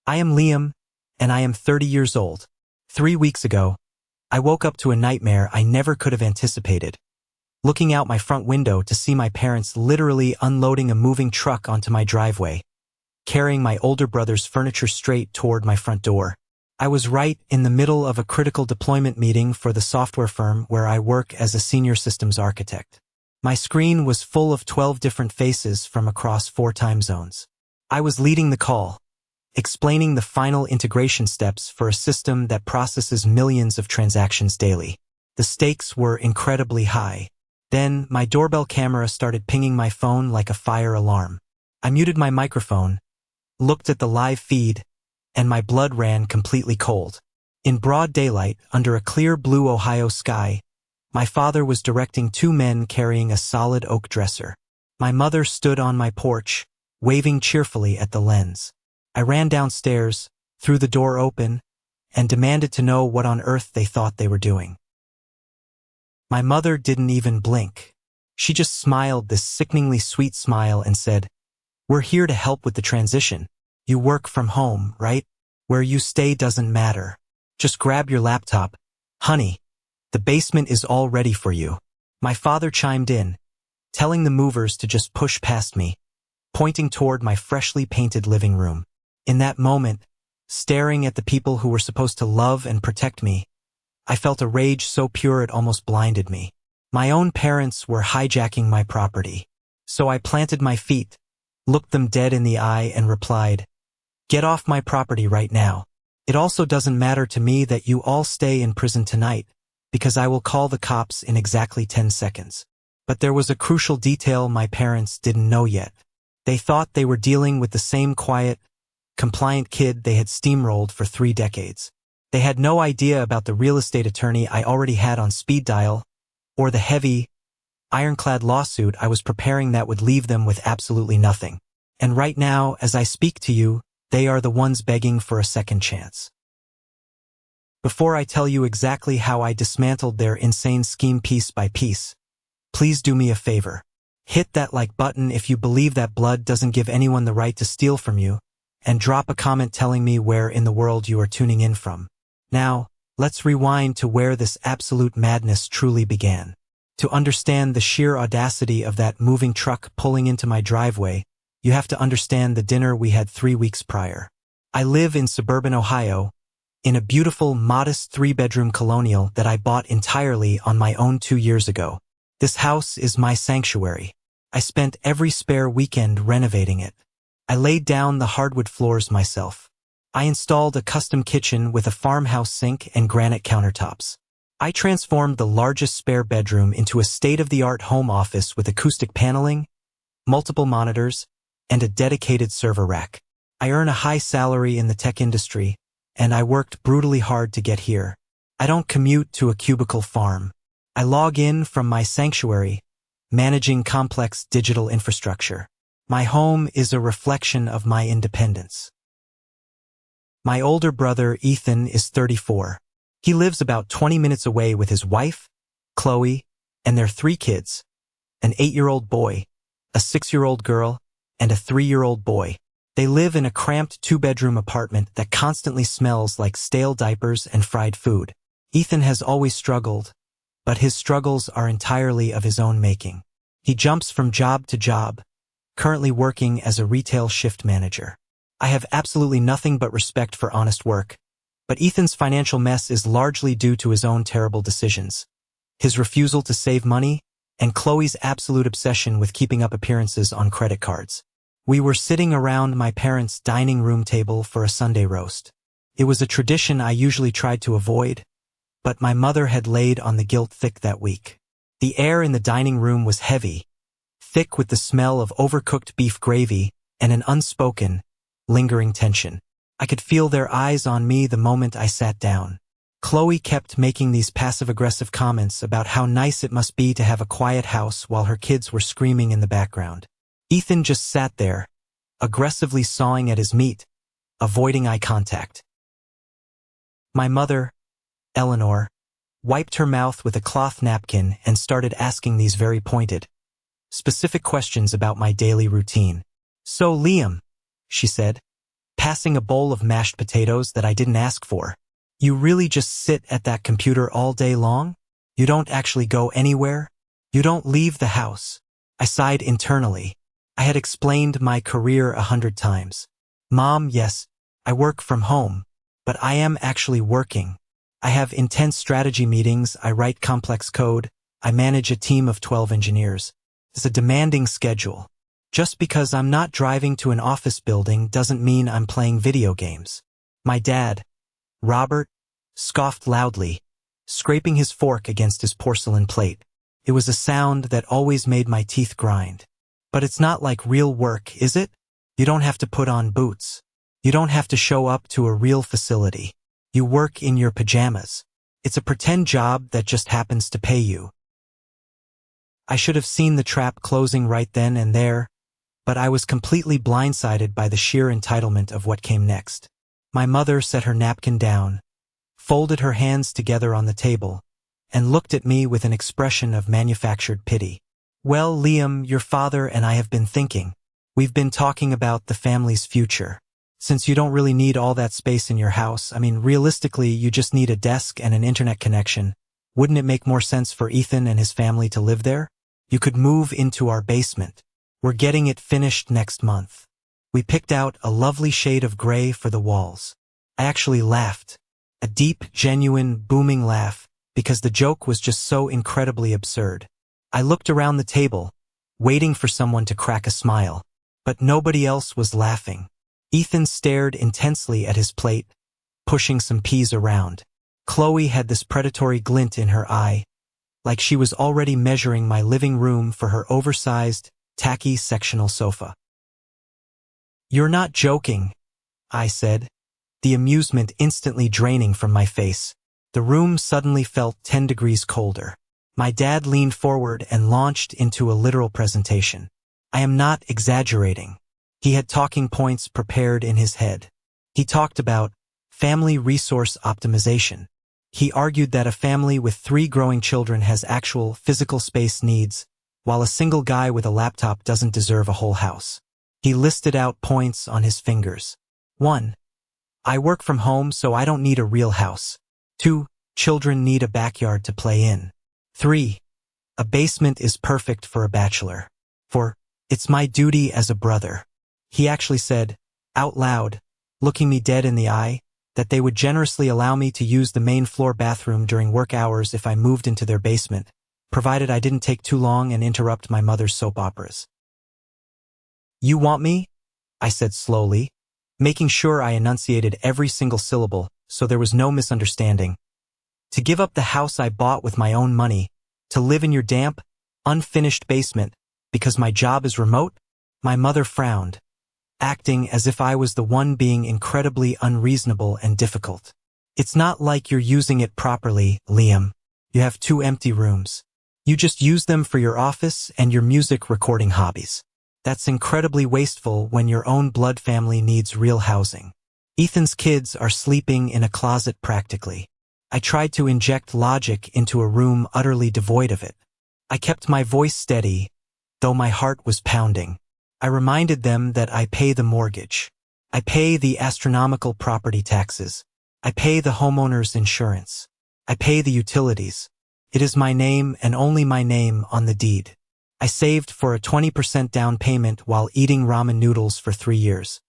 I am Liam, and I am 30 years old. 3 weeks ago, I woke up to a nightmare I never could have anticipated. Looking out my front window to see my parents literally unloading a moving truck onto my driveway, carrying my older brother's furniture straight toward my front door. I was right in the middle of a critical deployment meeting for the software firm where I work as a senior systems architect. My screen was full of 12 different faces from across 4 time zones. I was leading the call, explaining the final integration steps for a system that processes millions of transactions daily. The stakes were incredibly high. Then, my doorbell camera started pinging my phone like a fire alarm. I muted my microphone, looked at the live feed, and my blood ran completely cold. In broad daylight, under a clear blue Ohio sky, my father was directing 2 men carrying a solid oak dresser. My mother stood on my porch, waving cheerfully at the lens. I ran downstairs, threw the door open, and demanded to know what on earth they thought they were doing. My mother didn't even blink. She just smiled this sickeningly sweet smile and said, "We're here to help with the transition. You work from home, right? Where you stay doesn't matter. Just grab your laptop. Honey, the basement is all ready for you." My father chimed in, telling the movers to just push past me, pointing toward my freshly painted living room. In that moment, staring at the people who were supposed to love and protect me, I felt a rage so pure it almost blinded me. My own parents were hijacking my property. So I planted my feet, looked them dead in the eye and replied, "Get off my property right now. It also doesn't matter to me that you all stay in prison tonight, because I will call the cops in exactly 10 seconds. But there was a crucial detail my parents didn't know yet. They thought they were dealing with the same quiet, compliant kid they had steamrolled for 3 decades. They had no idea about the real estate attorney I already had on speed dial, or the heavy, ironclad lawsuit I was preparing that would leave them with absolutely nothing. And right now, as I speak to you, they are the ones begging for a second chance. Before I tell you exactly how I dismantled their insane scheme piece by piece, please do me a favor. Hit that like button if you believe that blood doesn't give anyone the right to steal from you, and drop a comment telling me where in the world you are tuning in from. Now, let's rewind to where this absolute madness truly began. To understand the sheer audacity of that moving truck pulling into my driveway, you have to understand the dinner we had 3 weeks prior. I live in suburban Ohio, in a beautiful, modest 3-bedroom colonial that I bought entirely on my own 2 years ago. This house is my sanctuary. I spent every spare weekend renovating it. I laid down the hardwood floors myself. I installed a custom kitchen with a farmhouse sink and granite countertops. I transformed the largest spare bedroom into a state-of-the-art home office with acoustic paneling, multiple monitors, and a dedicated server rack. I earn a high salary in the tech industry, and I worked brutally hard to get here. I don't commute to a cubicle farm. I log in from my sanctuary, managing complex digital infrastructure. My home is a reflection of my independence. My older brother, Ethan, is 34. He lives about 20 minutes away with his wife, Chloe, and their 3 kids, an 8-year-old boy, a 6-year-old girl, and a 3-year-old boy. They live in a cramped 2-bedroom apartment that constantly smells like stale diapers and fried food. Ethan has always struggled, but his struggles are entirely of his own making. He jumps from job to job, currently working as a retail shift manager. I have absolutely nothing but respect for honest work, but Ethan's financial mess is largely due to his own terrible decisions, his refusal to save money, and Chloe's absolute obsession with keeping up appearances on credit cards. We were sitting around my parents' dining room table for a Sunday roast. It was a tradition I usually tried to avoid, but my mother had laid on the guilt thick that week. The air in the dining room was heavy, thick with the smell of overcooked beef gravy and an unspoken, lingering tension. I could feel their eyes on me the moment I sat down. Chloe kept making these passive-aggressive comments about how nice it must be to have a quiet house while her kids were screaming in the background. Ethan just sat there, aggressively sawing at his meat, avoiding eye contact. My mother, Eleanor, wiped her mouth with a cloth napkin and started asking these very pointed, specific questions about my daily routine. "So, Liam," she said, passing a bowl of mashed potatoes that I didn't ask for. You really just sit at that computer all day long? You don't actually go anywhere? You don't leave the house? I sighed internally. I had explained my career 100 times. Mom, yes, I work from home, but I am actually working. I have intense strategy meetings, I write complex code, I manage a team of 12 engineers. It's a demanding schedule. Just because I'm not driving to an office building doesn't mean I'm playing video games. My dad, Robert, scoffed loudly, scraping his fork against his porcelain plate. It was a sound that always made my teeth grind. But it's not like real work, is it? You don't have to put on boots. You don't have to show up to a real facility. You work in your pajamas. It's a pretend job that just happens to pay you. I should have seen the trap closing right then and there, but I was completely blindsided by the sheer entitlement of what came next. My mother set her napkin down, folded her hands together on the table, and looked at me with an expression of manufactured pity. Well, Liam, your father and I have been thinking. We've been talking about the family's future. Since you don't really need all that space in your house, realistically, you just need a desk and an internet connection. Wouldn't it make more sense for Ethan and his family to live there? You could move into our basement. We're getting it finished next month. We picked out a lovely shade of gray for the walls. I actually laughed. A deep, genuine, booming laugh, because the joke was just so incredibly absurd. I looked around the table, waiting for someone to crack a smile, but nobody else was laughing. Ethan stared intensely at his plate, pushing some peas around. Chloe had this predatory glint in her eye, like she was already measuring my living room for her oversized, tacky sectional sofa. You're not joking, I said, the amusement instantly draining from my face. The room suddenly felt 10 degrees colder. My dad leaned forward and launched into a literal presentation. I am not exaggerating. He had talking points prepared in his head. He talked about family resource optimization. He argued that a family with 3 growing children has actual physical space needs, while a single guy with a laptop doesn't deserve a whole house. He listed out points on his fingers. 1. I work from home, so I don't need a real house. 2. Children need a backyard to play in. 3. A basement is perfect for a bachelor. 4. It's my duty as a brother. He actually said, out loud, looking me dead in the eye, that they would generously allow me to use the main floor bathroom during work hours if I moved into their basement, provided I didn't take too long and interrupt my mother's soap operas. You want me? I said slowly, making sure I enunciated every single syllable so there was no misunderstanding. To give up the house I bought with my own money, to live in your damp, unfinished basement, because my job is remote? My mother frowned, acting as if I was the one being incredibly unreasonable and difficult. It's not like you're using it properly, Liam. You have 2 empty rooms. You just use them for your office and your music recording hobbies. That's incredibly wasteful when your own blood family needs real housing. Ethan's kids are sleeping in a closet practically. I tried to inject logic into a room utterly devoid of it. I kept my voice steady, though my heart was pounding. I reminded them that I pay the mortgage. I pay the astronomical property taxes. I pay the homeowner's insurance. I pay the utilities. It is my name and only my name on the deed. I saved for a 20% down payment while eating ramen noodles for 3 years.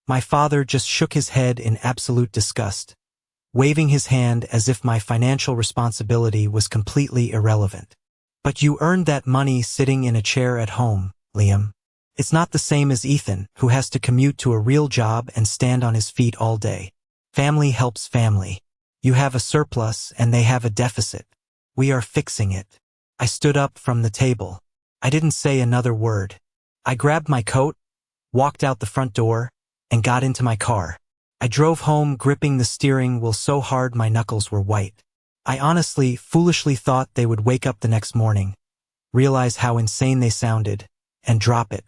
My father just shook his head in absolute disgust, waving his hand as if my financial responsibility was completely irrelevant. But you earned that money sitting in a chair at home, Liam. It's not the same as Ethan, who has to commute to a real job and stand on his feet all day. Family helps family. You have a surplus and they have a deficit. We are fixing it. I stood up from the table. I didn't say another word. I grabbed my coat, walked out the front door, and got into my car. I drove home gripping the steering wheel so hard my knuckles were white. I honestly, foolishly thought they would wake up the next morning, realize how insane they sounded, and drop it.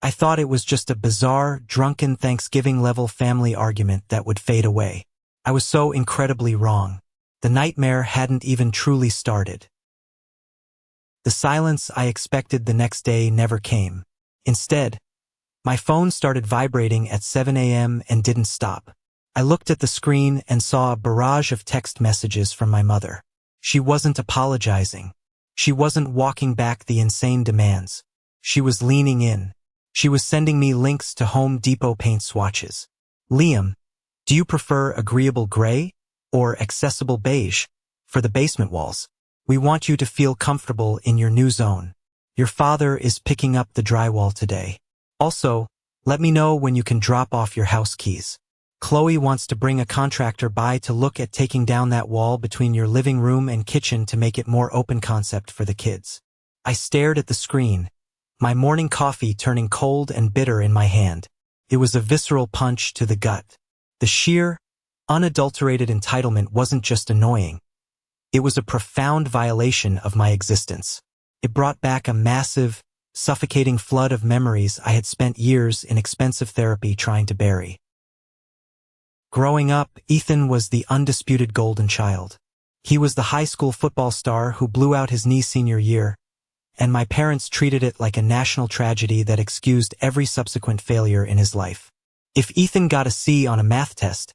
I thought it was just a bizarre, drunken Thanksgiving-level family argument that would fade away. I was so incredibly wrong. The nightmare hadn't even truly started. The silence I expected the next day never came. Instead, My phone started vibrating at 7 a.m. and didn't stop. I looked at the screen and saw a barrage of text messages from my mother. She wasn't apologizing. She wasn't walking back the insane demands. She was leaning in. She was sending me links to Home Depot paint swatches. Liam, do you prefer agreeable gray or accessible beige for the basement walls? We want you to feel comfortable in your new zone. Your father is picking up the drywall today. Also, let me know when you can drop off your house keys. Chloe wants to bring a contractor by to look at taking down that wall between your living room and kitchen to make it more open concept for the kids. I stared at the screen, my morning coffee turning cold and bitter in my hand. It was a visceral punch to the gut. The sheer, unadulterated entitlement wasn't just annoying. It was a profound violation of my existence. It brought back a massive, suffocating flood of memories I had spent years in expensive therapy trying to bury. Growing up, Ethan was the undisputed golden child. He was the high school football star who blew out his knee senior year, and my parents treated it like a national tragedy that excused every subsequent failure in his life. If Ethan got a C on a math test,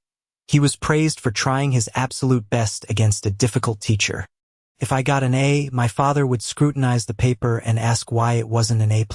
he was praised for trying his absolute best against a difficult teacher. If I got an A, my father would scrutinize the paper and ask why it wasn't an A+.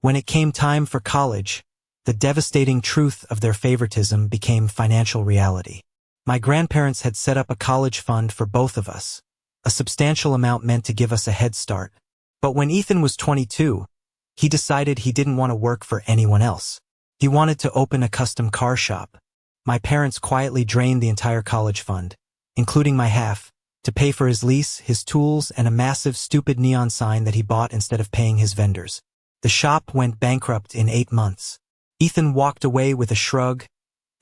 When it came time for college, the devastating truth of their favoritism became financial reality. My grandparents had set up a college fund for both of us, a substantial amount meant to give us a head start. But when Ethan was 22, he decided he didn't want to work for anyone else. He wanted to open a custom car shop. My parents quietly drained the entire college fund, including my half, to pay for his lease, his tools, and a massive stupid neon sign that he bought instead of paying his vendors. The shop went bankrupt in 8 months. Ethan walked away with a shrug,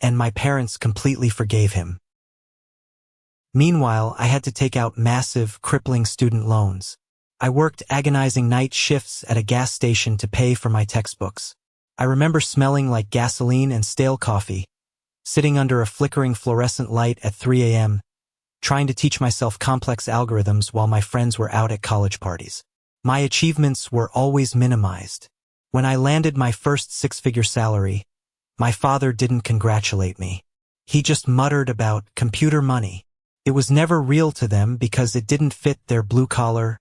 and my parents completely forgave him. Meanwhile, I had to take out massive, crippling student loans. I worked agonizing night shifts at a gas station to pay for my textbooks. I remember smelling like gasoline and stale coffee, sitting under a flickering fluorescent light at 3 a.m., trying to teach myself complex algorithms while my friends were out at college parties. My achievements were always minimized. When I landed my first 6-figure salary, my father didn't congratulate me. He just muttered about computer money. It was never real to them because it didn't fit their blue-collar,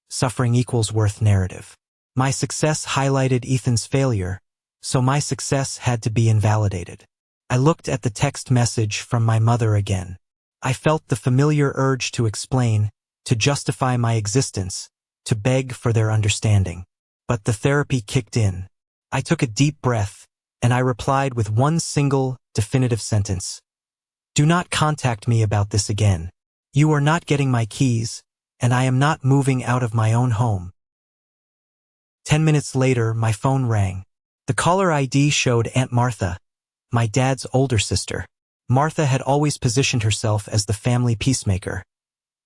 suffering equals worth narrative. My success highlighted Ethan's failure, so my success had to be invalidated. I looked at the text message from my mother again. I felt the familiar urge to explain, to justify my existence, to beg for their understanding. But the therapy kicked in. I took a deep breath, and I replied with one single, definitive sentence. Do not contact me about this again. You are not getting my keys, and I am not moving out of my own home. 10 minutes later, my phone rang. The caller ID showed Aunt Martha, my dad's older sister. Martha had always positioned herself as the family peacemaker,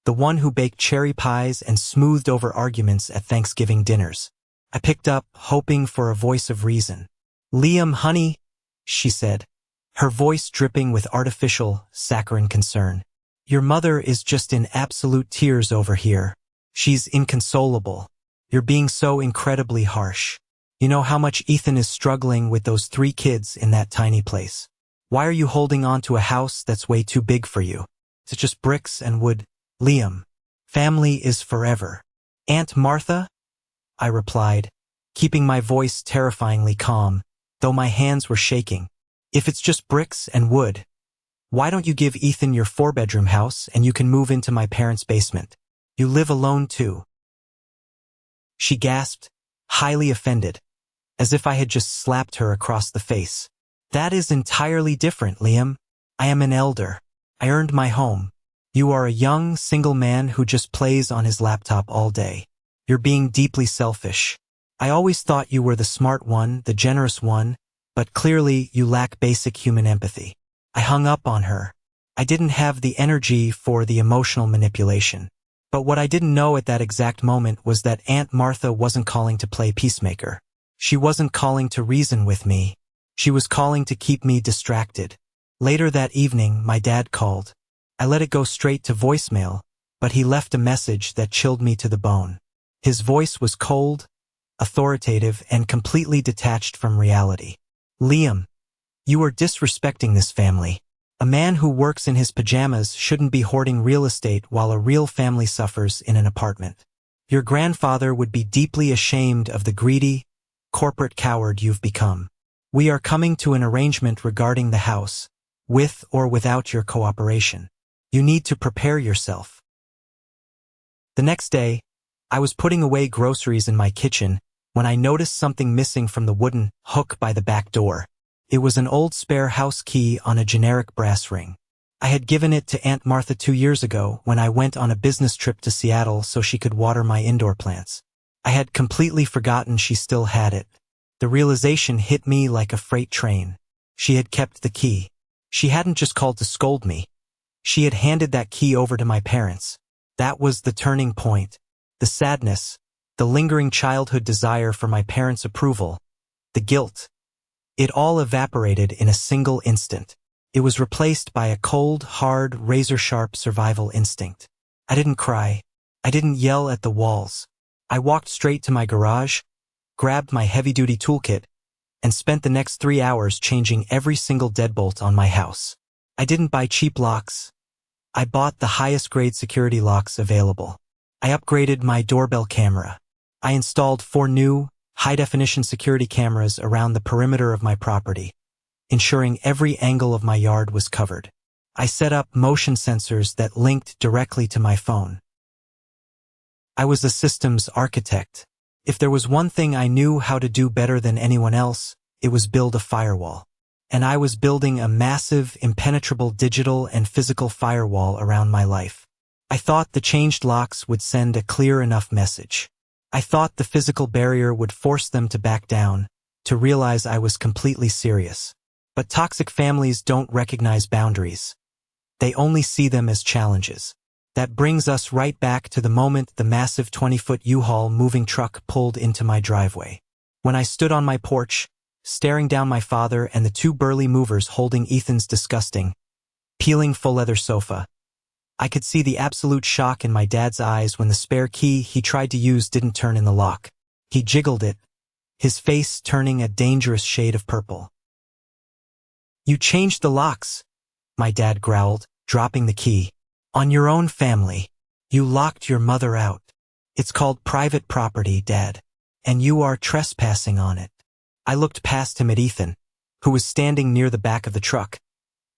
the one who baked cherry pies and smoothed over arguments at Thanksgiving dinners. I picked up, hoping for a voice of reason. Liam, honey, she said, her voice dripping with artificial, saccharine concern. Your mother is just in absolute tears over here. She's inconsolable. You're being so incredibly harsh. You know how much Ethan is struggling with those 3 kids in that tiny place. Why are you holding on to a house that's way too big for you? It's just bricks and wood. Liam, family is forever. Aunt Martha? I replied, keeping my voice terrifyingly calm, though my hands were shaking. If it's just bricks and wood, why don't you give Ethan your 4-bedroom house and you can move into my parents' basement? You live alone too. She gasped, highly offended, as if I had just slapped her across the face. That is entirely different, Liam. I am an elder. I earned my home. You are a young, single man who just plays on his laptop all day. You're being deeply selfish. I always thought you were the smart one, the generous one, but clearly you lack basic human empathy. I hung up on her. I didn't have the energy for the emotional manipulation. But what I didn't know at that exact moment was that Aunt Martha wasn't calling to play peacemaker. She wasn't calling to reason with me. She was calling to keep me distracted. Later that evening, my dad called. I let it go straight to voicemail, but he left a message that chilled me to the bone. His voice was cold, authoritative, and completely detached from reality. Liam, you are disrespecting this family. A man who works in his pajamas shouldn't be hoarding real estate while a real family suffers in an apartment. Your grandfather would be deeply ashamed of the greedy, corporate coward you've become. We are coming to an arrangement regarding the house, with or without your cooperation. You need to prepare yourself. The next day, I was putting away groceries in my kitchen when I noticed something missing from the wooden hook by the back door. It was an old spare house key on a generic brass ring. I had given it to Aunt Martha 2 years ago when I went on a business trip to Seattle so she could water my indoor plants. I had completely forgotten she still had it. The realization hit me like a freight train. She had kept the key. She hadn't just called to scold me. She had handed that key over to my parents. That was the turning point. The sadness, the lingering childhood desire for my parents' approval, the guilt. It all evaporated in a single instant. It was replaced by a cold, hard, razor-sharp survival instinct. I didn't cry. I didn't yell at the walls. I walked straight to my garage, grabbed my heavy-duty toolkit, and spent the next 3 hours changing every single deadbolt on my house. I didn't buy cheap locks. I bought the highest-grade security locks available. I upgraded my doorbell camera. I installed 4 new, high-definition security cameras around the perimeter of my property, ensuring every angle of my yard was covered. I set up motion sensors that linked directly to my phone. I was a systems architect. If there was one thing I knew how to do better than anyone else, it was build a firewall. And I was building a massive, impenetrable digital and physical firewall around my life. I thought the changed locks would send a clear enough message. I thought the physical barrier would force them to back down, to realize I was completely serious. But toxic families don't recognize boundaries. They only see them as challenges. That brings us right back to the moment the massive 20-foot U-Haul moving truck pulled into my driveway. When I stood on my porch, staring down my father and the 2 burly movers holding Ethan's disgusting, peeling full-leather sofa, I could see the absolute shock in my dad's eyes when the spare key he tried to use didn't turn in the lock. He jiggled it, his face turning a dangerous shade of purple. "You changed the locks," my dad growled, dropping the key. "On your own family. You locked your mother out. It's called private property, Dad, and you are trespassing on it." I looked past him at Ethan, who was standing near the back of the truck,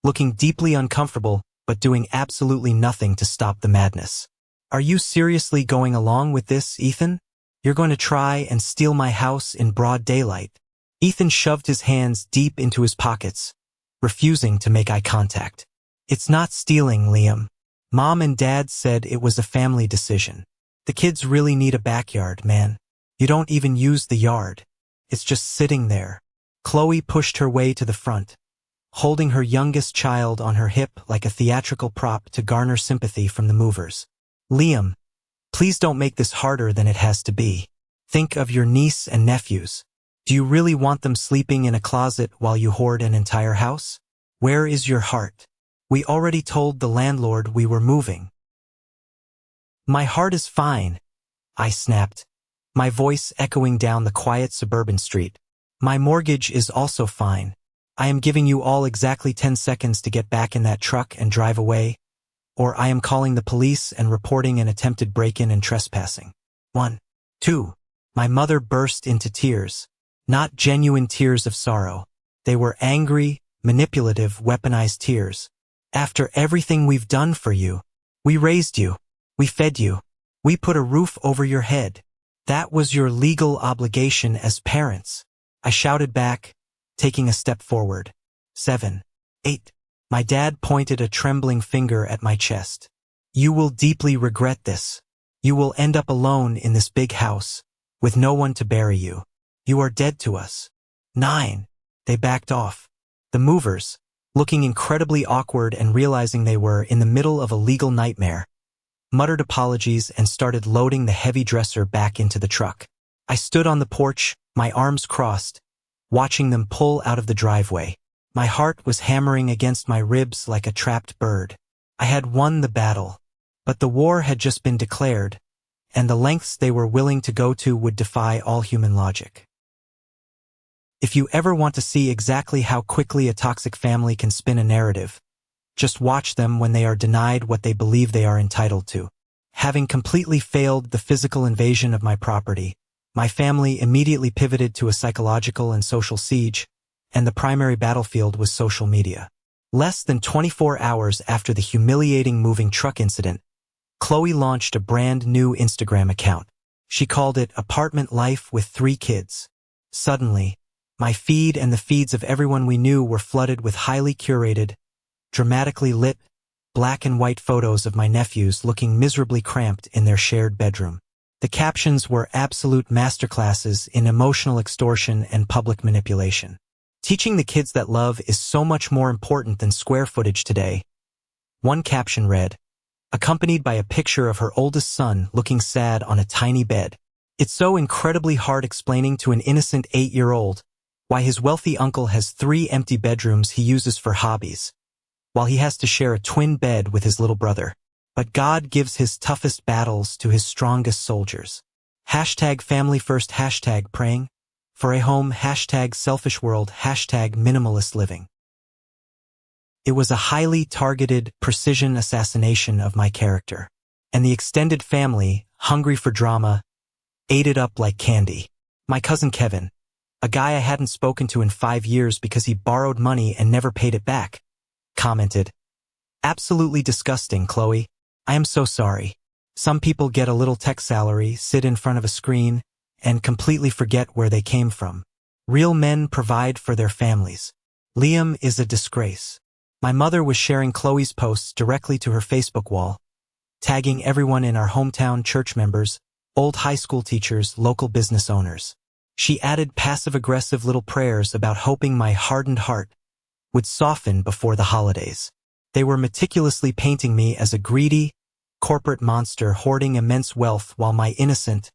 looking deeply uncomfortable but doing absolutely nothing to stop the madness. "Are you seriously going along with this, Ethan? You're going to try and steal my house in broad daylight." Ethan shoved his hands deep into his pockets, refusing to make eye contact. "It's not stealing, Liam. Mom and Dad said it was a family decision. The kids really need a backyard, man. You don't even use the yard. It's just sitting there." Chloe pushed her way to the front, holding her youngest child on her hip like a theatrical prop to garner sympathy from the movers. "Liam, please don't make this harder than it has to be. Think of your niece and nephews. Do you really want them sleeping in a closet while you hoard an entire house? Where is your heart? We already told the landlord we were moving." "My heart is fine," I snapped, my voice echoing down the quiet suburban street. "My mortgage is also fine. I am giving you all exactly 10 seconds to get back in that truck and drive away, or I am calling the police and reporting an attempted break-in and trespassing." 1, 2. My mother burst into tears. Not genuine tears of sorrow. They were angry, manipulative, weaponized tears. "After everything we've done for you, we raised you, we fed you, we put a roof over your head. That was your legal obligation as parents," I shouted back, taking a step forward. 7, 8. My dad pointed a trembling finger at my chest. "You will deeply regret this. You will end up alone in this big house, with no one to bury you. You are dead to us." 9. They backed off. The movers, looking incredibly awkward and realizing they were in the middle of a legal nightmare, muttered apologies and started loading the heavy dresser back into the truck. I stood on the porch, my arms crossed, watching them pull out of the driveway. My heart was hammering against my ribs like a trapped bird. I had won the battle, but the war had just been declared, and the lengths they were willing to go to would defy all human logic. If you ever want to see exactly how quickly a toxic family can spin a narrative, just watch them when they are denied what they believe they are entitled to. Having completely failed the physical invasion of my property, my family immediately pivoted to a psychological and social siege, and the primary battlefield was social media. Less than 24 hours after the humiliating moving truck incident, Chloe launched a brand new Instagram account. She called it Apartment Life with 3 Kids. Suddenly, my feed and the feeds of everyone we knew were flooded with highly curated, dramatically lit, black and white photos of my nephews looking miserably cramped in their shared bedroom. The captions were absolute masterclasses in emotional extortion and public manipulation. Teaching the kids that love is so much more important than square footage today. One caption read, accompanied by a picture of her oldest son looking sad on a tiny bed. It's so incredibly hard explaining to an innocent 8-year-old why his wealthy uncle has 3 empty bedrooms he uses for hobbies, while he has to share a twin bed with his little brother. But God gives his toughest battles to his strongest soldiers. Hashtag family first, hashtag praying for a home, hashtag selfish world, hashtag minimalist living. It was a highly targeted, precision assassination of my character. And the extended family, hungry for drama, ate it up like candy. My cousin Kevin, a guy I hadn't spoken to in 5 years because he borrowed money and never paid it back, commented, absolutely disgusting, Chloe. I am so sorry. Some people get a little tech salary, sit in front of a screen, and completely forget where they came from. Real men provide for their families. Liam is a disgrace. My mother was sharing Chloe's posts directly to her Facebook wall, tagging everyone in our hometown, church members, old high school teachers, local business owners. She added passive-aggressive little prayers about hoping my hardened heart would soften before the holidays. They were meticulously painting me as a greedy, corporate monster hoarding immense wealth while my innocent,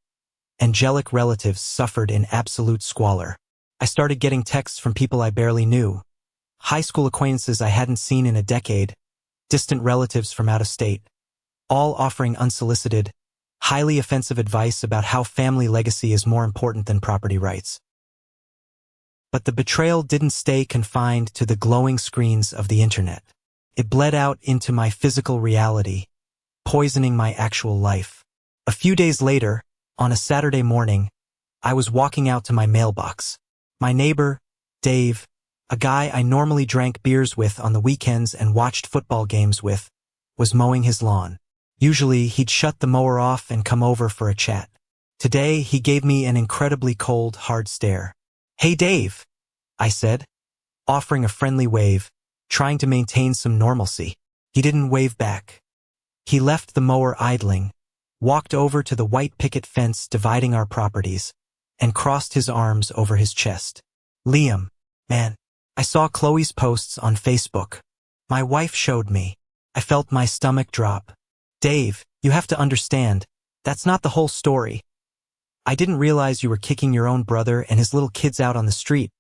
angelic relatives suffered in absolute squalor. I started getting texts from people I barely knew, high school acquaintances I hadn't seen in a decade, distant relatives from out of state, all offering unsolicited, highly offensive advice about how family legacy is more important than property rights. But the betrayal didn't stay confined to the glowing screens of the internet. It bled out into my physical reality, poisoning my actual life. A few days later, on a Saturday morning, I was walking out to my mailbox. My neighbor, Dave, a guy I normally drank beers with on the weekends and watched football games with, was mowing his lawn. Usually, he'd shut the mower off and come over for a chat. Today, he gave me an incredibly cold, hard stare. Hey, Dave, I said, offering a friendly wave, trying to maintain some normalcy. He didn't wave back. He left the mower idling, walked over to the white picket fence dividing our properties, and crossed his arms over his chest. Liam, man, I saw Chloe's posts on Facebook. My wife showed me. I felt my stomach drop. Dave, you have to understand, that's not the whole story. I didn't realize you were kicking your own brother and his little kids out on the street.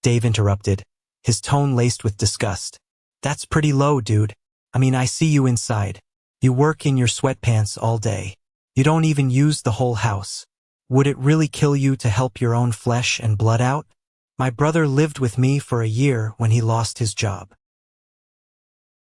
Dave interrupted, his tone laced with disgust. That's pretty low, dude. I mean, I see you inside. You work in your sweatpants all day. You don't even use the whole house. Would it really kill you to help your own flesh and blood out? My brother lived with me for a year when he lost his job.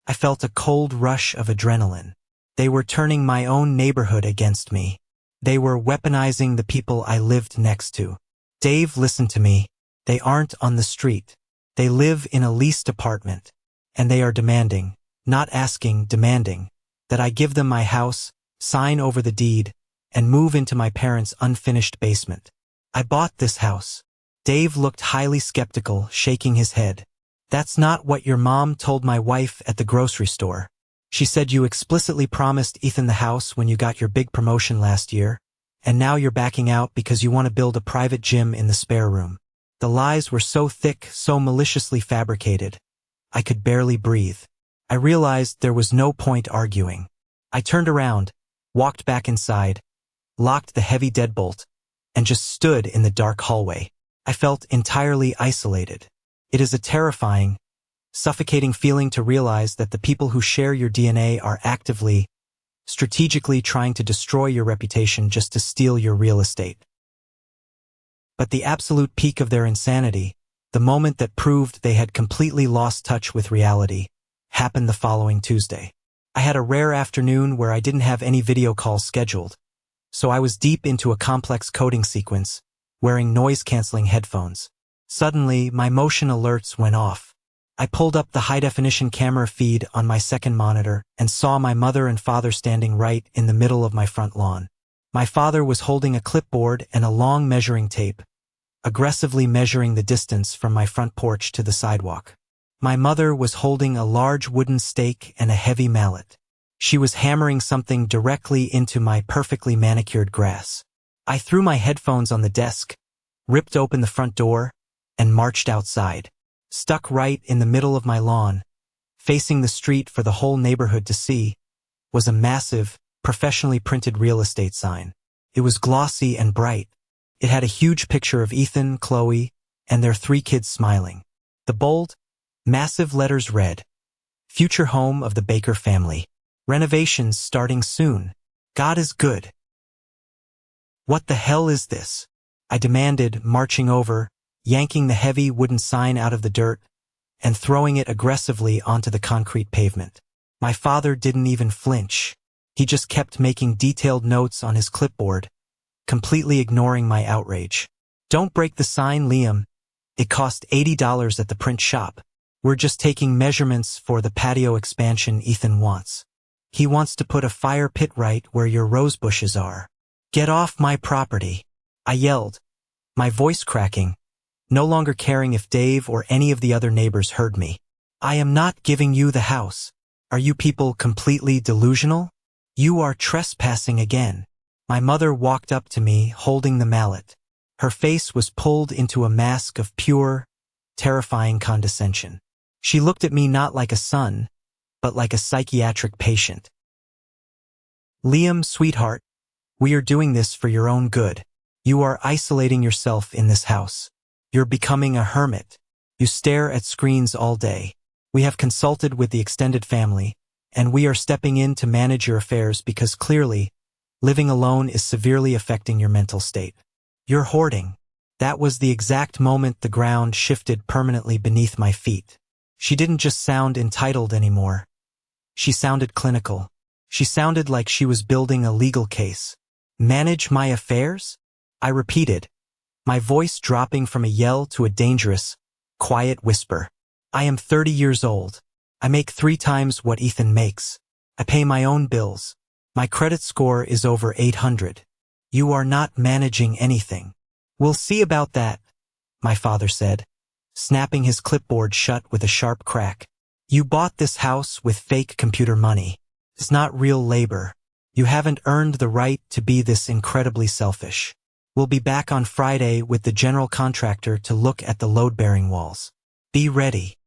I felt a cold rush of adrenaline. They were turning my own neighborhood against me. They were weaponizing the people I lived next to. Dave, listen to me. They aren't on the street. They live in a leased apartment. And they are demanding, not asking, demanding, that I give them my house, sign over the deed, and move into my parents' unfinished basement. I bought this house. Dave looked highly skeptical, shaking his head. That's not what your mom told my wife at the grocery store. She said you explicitly promised Ethan the house when you got your big promotion last year, and now you're backing out because you want to build a private gym in the spare room. The lies were so thick, so maliciously fabricated. I could barely breathe. I realized there was no point arguing. I turned around, walked back inside, locked the heavy deadbolt, and just stood in the dark hallway. I felt entirely isolated. It is a terrifying, suffocating feeling to realize that the people who share your DNA are actively, strategically trying to destroy your reputation just to steal your real estate. But the absolute peak of their insanity, the moment that proved they had completely lost touch with reality, happened the following Tuesday. I had a rare afternoon where I didn't have any video calls scheduled, so I was deep into a complex coding sequence, wearing noise-canceling headphones. Suddenly, my motion alerts went off. I pulled up the high-definition camera feed on my second monitor and saw my mother and father standing right in the middle of my front lawn. My father was holding a clipboard and a long measuring tape, aggressively measuring the distance from my front porch to the sidewalk. My mother was holding a large wooden stake and a heavy mallet. She was hammering something directly into my perfectly manicured grass. I threw my headphones on the desk, ripped open the front door, and marched outside. Stuck right in the middle of my lawn, facing the street for the whole neighborhood to see, was a massive, professionally printed real estate sign. It was glossy and bright. It had a huge picture of Ethan, Chloe, and their 3 kids smiling. The bold, massive letters read, "Future home of the Baker family. Renovations starting soon. God is good." "What the hell is this?" I demanded, marching over, yanking the heavy wooden sign out of the dirt, and throwing it aggressively onto the concrete pavement. My father didn't even flinch. He just kept making detailed notes on his clipboard, completely ignoring my outrage. "Don't break the sign, Liam. It cost $80 at the print shop. We're just taking measurements for the patio expansion Ethan wants. He wants to put a fire pit right where your rose bushes are. Get off my property," I yelled, my voice cracking, no longer caring if Dave or any of the other neighbors heard me. "I am not giving you the house. Are you people completely delusional? You are trespassing again." My mother walked up to me, holding the mallet. Her face was pulled into a mask of pure, terrifying condescension. She looked at me not like a son, but like a psychiatric patient. "Liam, sweetheart, we are doing this for your own good. You are isolating yourself in this house. You're becoming a hermit. You stare at screens all day. We have consulted with the extended family, and we are stepping in to manage your affairs because clearly, living alone is severely affecting your mental state. You're hoarding." That was the exact moment the ground shifted permanently beneath my feet. She didn't just sound entitled anymore. She sounded clinical. She sounded like she was building a legal case. "Manage my affairs?" I repeated, my voice dropping from a yell to a dangerous, quiet whisper. "I am 30 years old. I make 3 times what Ethan makes. I pay my own bills. My credit score is over 800. You are not managing anything." "We'll see about that," my father said, snapping his clipboard shut with a sharp crack. "You bought this house with fake computer money. It's not real labor. You haven't earned the right to be this incredibly selfish. We'll be back on Friday with the general contractor to look at the load-bearing walls. Be ready."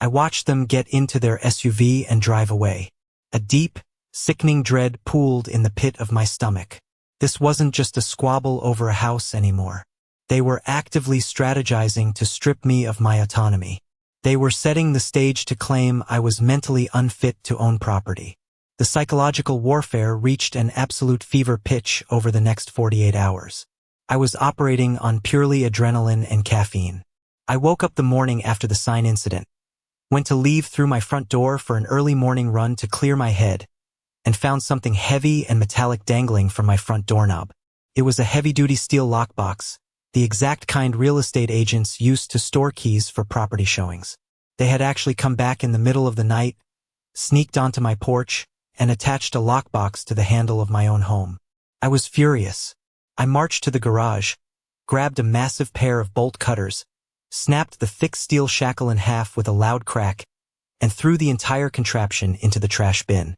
I watched them get into their SUV and drive away. A deep, sickening dread pooled in the pit of my stomach. This wasn't just a squabble over a house anymore. They were actively strategizing to strip me of my autonomy. They were setting the stage to claim I was mentally unfit to own property. The psychological warfare reached an absolute fever pitch over the next 48 hours. I was operating on purely adrenaline and caffeine. I woke up the morning after the sign incident, went to leave through my front door for an early morning run to clear my head, and found something heavy and metallic dangling from my front doorknob. It was a heavy-duty steel lockbox, the exact kind real estate agents used to store keys for property showings. They had actually come back in the middle of the night, sneaked onto my porch, and attached a lockbox to the handle of my own home. I was furious. I marched to the garage, grabbed a massive pair of bolt cutters, snapped the thick steel shackle in half with a loud crack, and threw the entire contraption into the trash bin.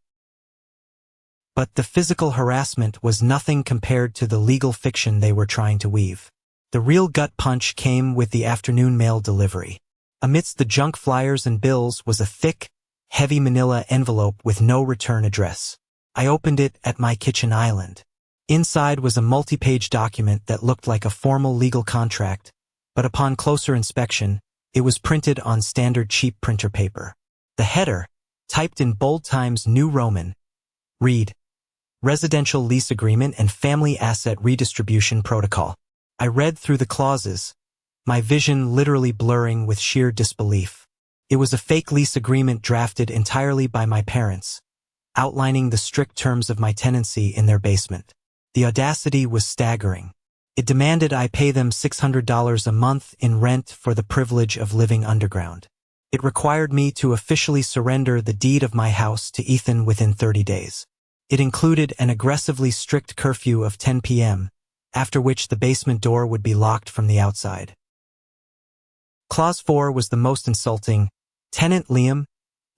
But the physical harassment was nothing compared to the legal fiction they were trying to weave. The real gut punch came with the afternoon mail delivery. Amidst the junk flyers and bills was a thick, heavy manila envelope with no return address. I opened it at my kitchen island. Inside was a multi-page document that looked like a formal legal contract, but upon closer inspection, it was printed on standard cheap printer paper. The header, typed in bold Times New Roman, Read. Residential Lease Agreement and Family Asset Redistribution Protocol. I read through the clauses, my vision literally blurring with sheer disbelief. It was a fake lease agreement drafted entirely by my parents, outlining the strict terms of my tenancy in their basement. The audacity was staggering. It demanded I pay them $600 a month in rent for the privilege of living underground. It required me to officially surrender the deed of my house to Ethan within 30 days. It included an aggressively strict curfew of 10 p.m., after which the basement door would be locked from the outside. Clause 4 was the most insulting. Tenant Liam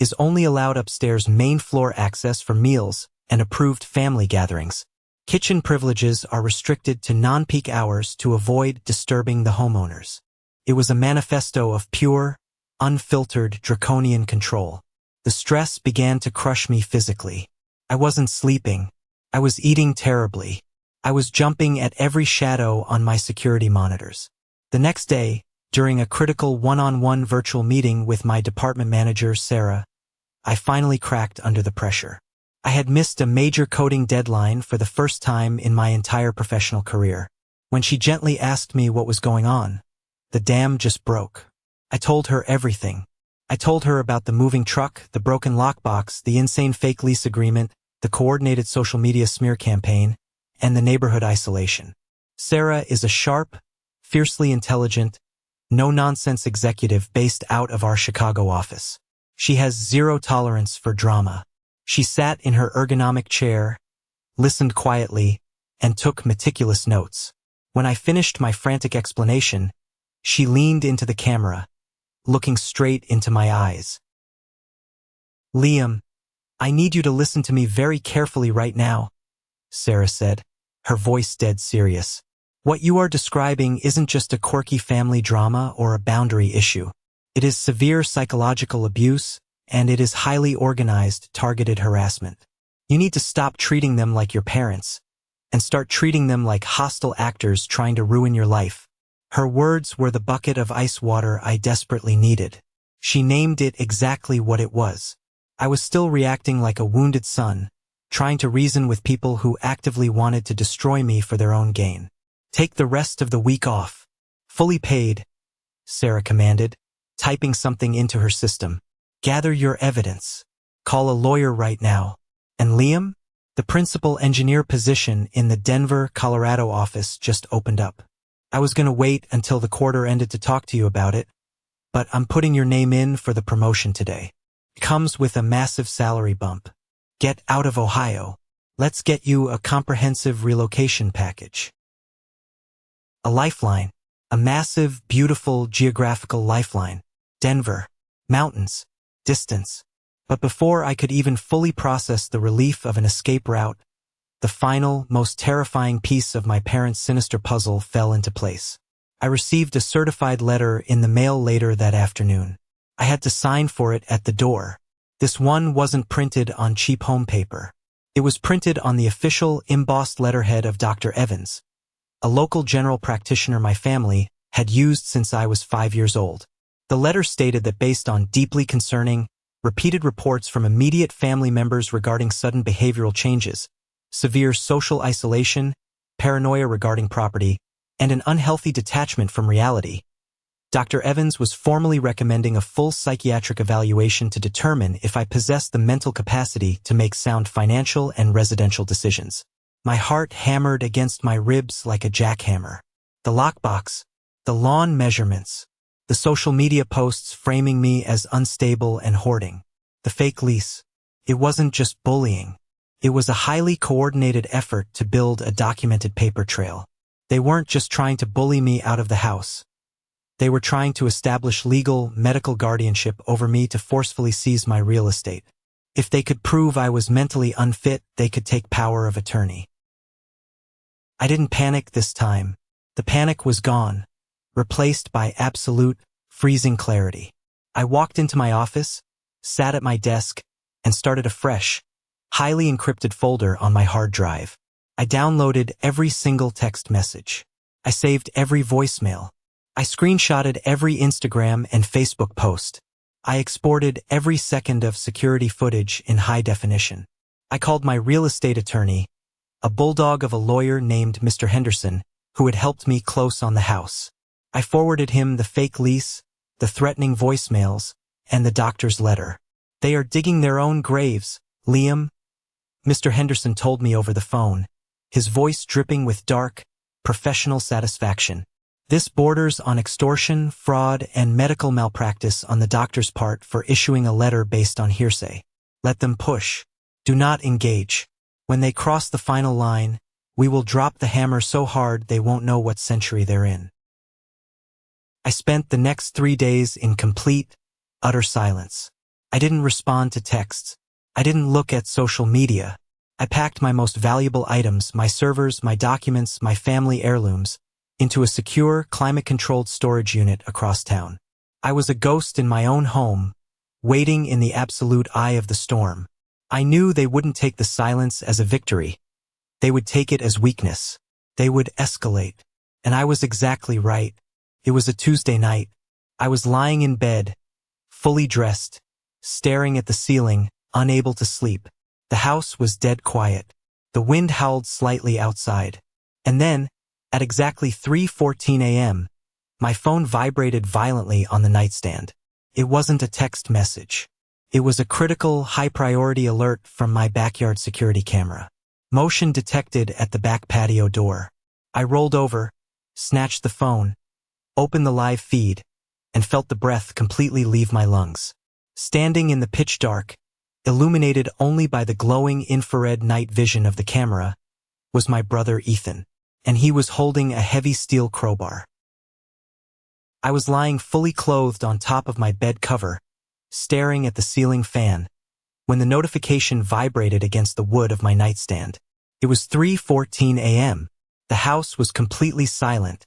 is only allowed upstairs main floor access for meals and approved family gatherings. Kitchen privileges are restricted to non-peak hours to avoid disturbing the homeowners. It was a manifesto of pure, unfiltered, draconian control. The stress began to crush me physically. I wasn't sleeping. I was eating terribly. I was jumping at every shadow on my security monitors. The next day, during a critical one-on-one virtual meeting with my department manager, Sarah, I finally cracked under the pressure. I had missed a major coding deadline for the first time in my entire professional career. When she gently asked me what was going on, the dam just broke. I told her everything. I told her about the moving truck, the broken lockbox, the insane fake lease agreement, the coordinated social media smear campaign, and the neighborhood isolation. Sarah is a sharp, fiercely intelligent, no-nonsense executive based out of our Chicago office. She has zero tolerance for drama. She sat in her ergonomic chair, listened quietly, and took meticulous notes. When I finished my frantic explanation, she leaned into the camera, looking straight into my eyes. "Liam, I need you to listen to me very carefully right now," Sarah said, her voice dead serious. "What you are describing isn't just a quirky family drama or a boundary issue. It is severe psychological abuse, and it is highly organized, targeted harassment. You need to stop treating them like your parents, and start treating them like hostile actors trying to ruin your life." Her words were the bucket of ice water I desperately needed. She named it exactly what it was. I was still reacting like a wounded son, trying to reason with people who actively wanted to destroy me for their own gain. "Take the rest of the week off. Fully paid," Sarah commanded, typing something into her system. "Gather your evidence. Call a lawyer right now. And Liam, the principal engineer position in the Denver, Colorado office just opened up. I was going to wait until the quarter ended to talk to you about it, but I'm putting your name in for the promotion today. It comes with a massive salary bump. Get out of Ohio. Let's get you a comprehensive relocation package." A lifeline. A massive, beautiful geographical lifeline. Denver. Mountains. Distance. But before I could even fully process the relief of an escape route, the final, most terrifying piece of my parents' sinister puzzle fell into place. I received a certified letter in the mail later that afternoon. I had to sign for it at the door. This one wasn't printed on cheap home paper. It was printed on the official embossed letterhead of Dr. Evans, a local general practitioner my family had used since I was 5 years old. The letter stated that based on deeply concerning, repeated reports from immediate family members regarding sudden behavioral changes, severe social isolation, paranoia regarding property, and an unhealthy detachment from reality, Dr. Evans was formally recommending a full psychiatric evaluation to determine if I possessed the mental capacity to make sound financial and residential decisions. My heart hammered against my ribs like a jackhammer. The lockbox, the lawn measurements, the social media posts framing me as unstable and hoarding, the fake lease. It wasn't just bullying. It was a highly coordinated effort to build a documented paper trail. They weren't just trying to bully me out of the house. They were trying to establish legal, medical guardianship over me to forcefully seize my real estate. If they could prove I was mentally unfit, they could take power of attorney. I didn't panic this time. The panic was gone, replaced by absolute, freezing clarity. I walked into my office, sat at my desk, and started a fresh, highly encrypted folder on my hard drive. I downloaded every single text message. I saved every voicemail. I screenshotted every Instagram and Facebook post. I exported every second of security footage in high definition. I called my real estate attorney, a bulldog of a lawyer named Mr. Henderson, who had helped me close on the house. I forwarded him the fake lease, the threatening voicemails, and the doctor's letter. "They are digging their own graves, Liam," Mr. Henderson told me over the phone, his voice dripping with dark, professional satisfaction. "This borders on extortion, fraud, and medical malpractice on the doctor's part for issuing a letter based on hearsay. Let them push. Do not engage. When they cross the final line, we will drop the hammer so hard they won't know what century they're in." I spent the next 3 days in complete, utter silence. I didn't respond to texts. I didn't look at social media. I packed my most valuable items, my servers, my documents, my family heirlooms, into a secure, climate-controlled storage unit across town. I was a ghost in my own home, waiting in the absolute eye of the storm. I knew they wouldn't take the silence as a victory. They would take it as weakness. They would escalate. And I was exactly right. It was a Tuesday night. I was lying in bed, fully dressed, staring at the ceiling, unable to sleep. The house was dead quiet. The wind howled slightly outside. And then, at exactly 3:14 a.m., my phone vibrated violently on the nightstand. It wasn't a text message. It was a critical, high-priority alert from my backyard security camera. Motion detected at the back patio door. I rolled over, snatched the phone, opened the live feed, and felt the breath completely leave my lungs. Standing in the pitch dark, illuminated only by the glowing infrared night vision of the camera, was my brother Ethan, and he was holding a heavy steel crowbar. I was lying fully clothed on top of my bed cover, staring at the ceiling fan, when the notification vibrated against the wood of my nightstand. It was 3:14 a.m. The house was completely silent,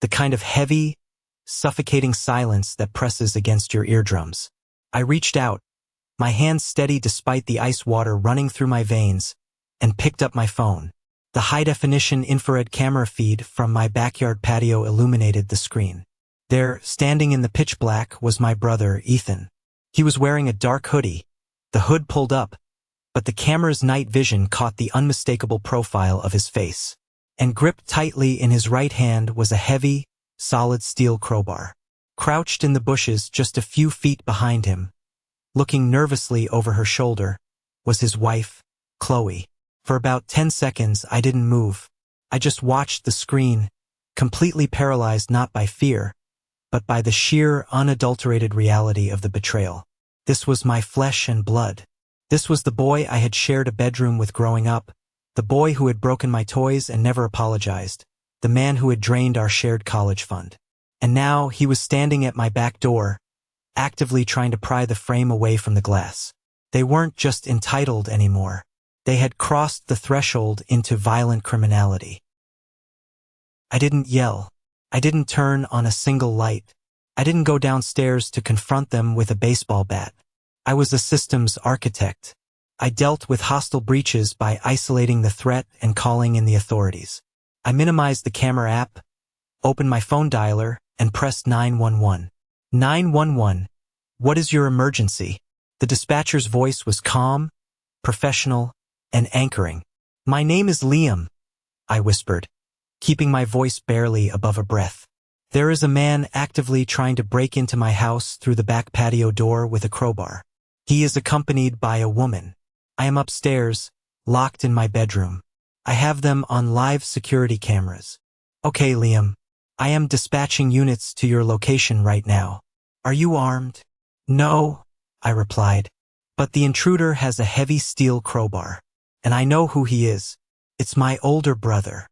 the kind of heavy, suffocating silence that presses against your eardrums. I reached out, my hands steady despite the ice water running through my veins, and picked up my phone. The high-definition infrared camera feed from my backyard patio illuminated the screen. There, standing in the pitch black, was my brother, Ethan. He was wearing a dark hoodie, the hood pulled up, but the camera's night vision caught the unmistakable profile of his face. And gripped tightly in his right hand was a heavy, solid steel crowbar. Crouched in the bushes just a few feet behind him, looking nervously over her shoulder, was his wife, Chloe. For about 10 seconds I didn't move. I just watched the screen, completely paralyzed not by fear, but by the sheer, unadulterated reality of the betrayal. This was my flesh and blood. This was the boy I had shared a bedroom with growing up, the boy who had broken my toys and never apologized, the man who had drained our shared college fund. And now he was standing at my back door, actively trying to pry the frame away from the glass. They weren't just entitled anymore. They had crossed the threshold into violent criminality. I didn't yell. I didn't turn on a single light. I didn't go downstairs to confront them with a baseball bat. I was a systems architect. I dealt with hostile breaches by isolating the threat and calling in the authorities. I minimized the camera app, opened my phone dialer, and pressed 911. 911, what is your emergency? The dispatcher's voice was calm, professional, and anchoring. My name is Liam, I whispered, keeping my voice barely above a breath. There is a man actively trying to break into my house through the back patio door with a crowbar. He is accompanied by a woman. I am upstairs, locked in my bedroom. I have them on live security cameras. Okay, Liam. I am dispatching units to your location right now. Are you armed? No, I replied. But the intruder has a heavy steel crowbar. And I know who he is. It's my older brother.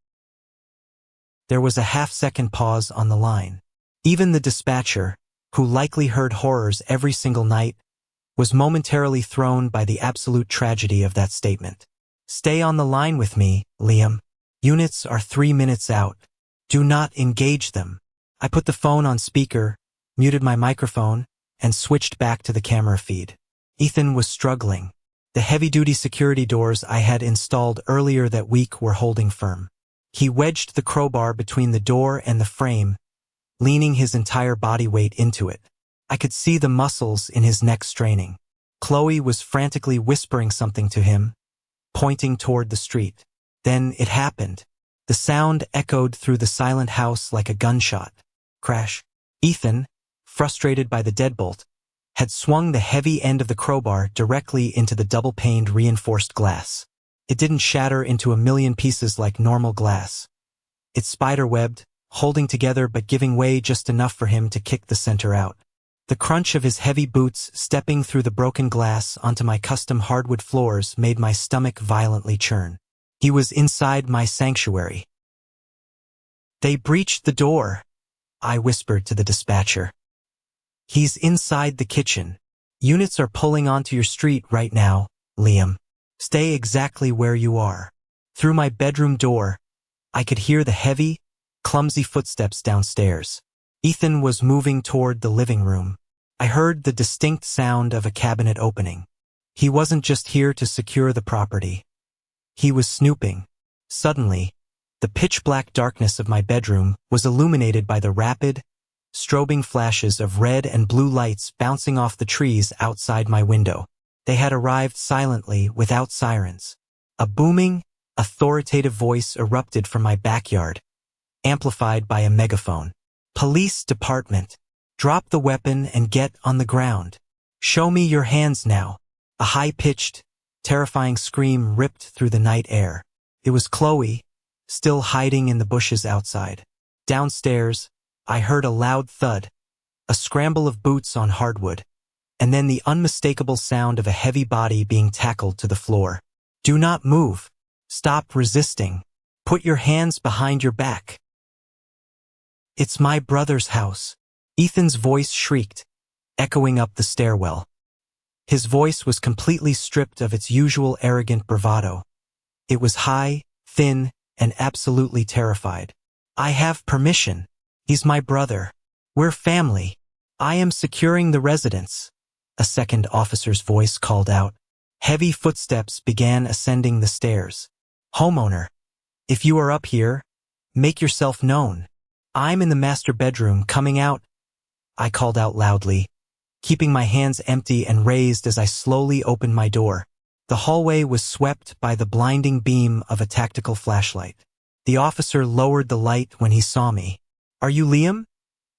There was a half-second pause on the line. Even the dispatcher, who likely heard horrors every single night, was momentarily thrown by the absolute tragedy of that statement. Stay on the line with me, Liam. Units are 3 minutes out. Do not engage them. I put the phone on speaker, muted my microphone, and switched back to the camera feed. Ethan was struggling. The heavy-duty security doors I had installed earlier that week were holding firm. He wedged the crowbar between the door and the frame, leaning his entire body weight into it. I could see the muscles in his neck straining. Chloe was frantically whispering something to him, pointing toward the street. Then it happened. The sound echoed through the silent house like a gunshot. Crash. Ethan, frustrated by the deadbolt, had swung the heavy end of the crowbar directly into the double-paned reinforced glass. It didn't shatter into a million pieces like normal glass. It spider-webbed, holding together but giving way just enough for him to kick the center out. The crunch of his heavy boots stepping through the broken glass onto my custom hardwood floors made my stomach violently churn. He was inside my sanctuary. "They breached the door," I whispered to the dispatcher. "He's inside the kitchen. Units are pulling onto your street right now, Liam. Stay exactly where you are." Through my bedroom door, I could hear the heavy, clumsy footsteps downstairs. Ethan was moving toward the living room. I heard the distinct sound of a cabinet opening. He wasn't just here to secure the property. He was snooping. Suddenly, the pitch-black darkness of my bedroom was illuminated by the rapid, strobing flashes of red and blue lights bouncing off the trees outside my window. They had arrived silently, without sirens. A booming, authoritative voice erupted from my backyard, amplified by a megaphone. "Police department, drop the weapon and get on the ground. Show me your hands now." A high-pitched, terrifying scream ripped through the night air. It was Chloe, still hiding in the bushes outside. Downstairs, I heard a loud thud, a scramble of boots on hardwood, and then the unmistakable sound of a heavy body being tackled to the floor. "Do not move. Stop resisting. Put your hands behind your back." "It's my brother's house," Ethan's voice shrieked, echoing up the stairwell. His voice was completely stripped of its usual arrogant bravado. It was high, thin, and absolutely terrified. "I have permission. He's my brother. We're family. I am securing the residence," a second officer's voice called out. Heavy footsteps began ascending the stairs. "Homeowner, if you are up here, make yourself known. I'm in the master bedroom coming out," I called out loudly, keeping my hands empty and raised as I slowly opened my door. The hallway was swept by the blinding beam of a tactical flashlight. The officer lowered the light when he saw me. "Are you Liam?"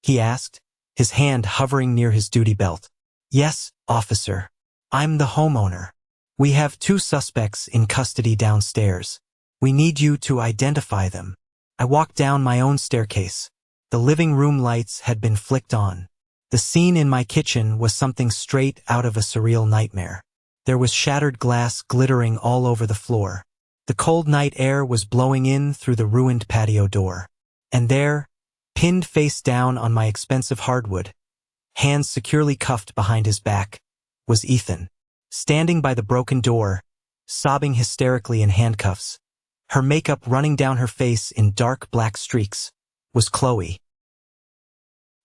he asked, his hand hovering near his duty belt. "Yes, officer. I'm the homeowner. We have 2 suspects in custody downstairs. We need you to identify them." I walked down my own staircase. The living room lights had been flicked on. The scene in my kitchen was something straight out of a surreal nightmare. There was shattered glass glittering all over the floor. The cold night air was blowing in through the ruined patio door. And there, pinned face down on my expensive hardwood, hands securely cuffed behind his back, was Ethan. Standing by the broken door, sobbing hysterically in handcuffs, her makeup running down her face in dark black streaks, was Chloe.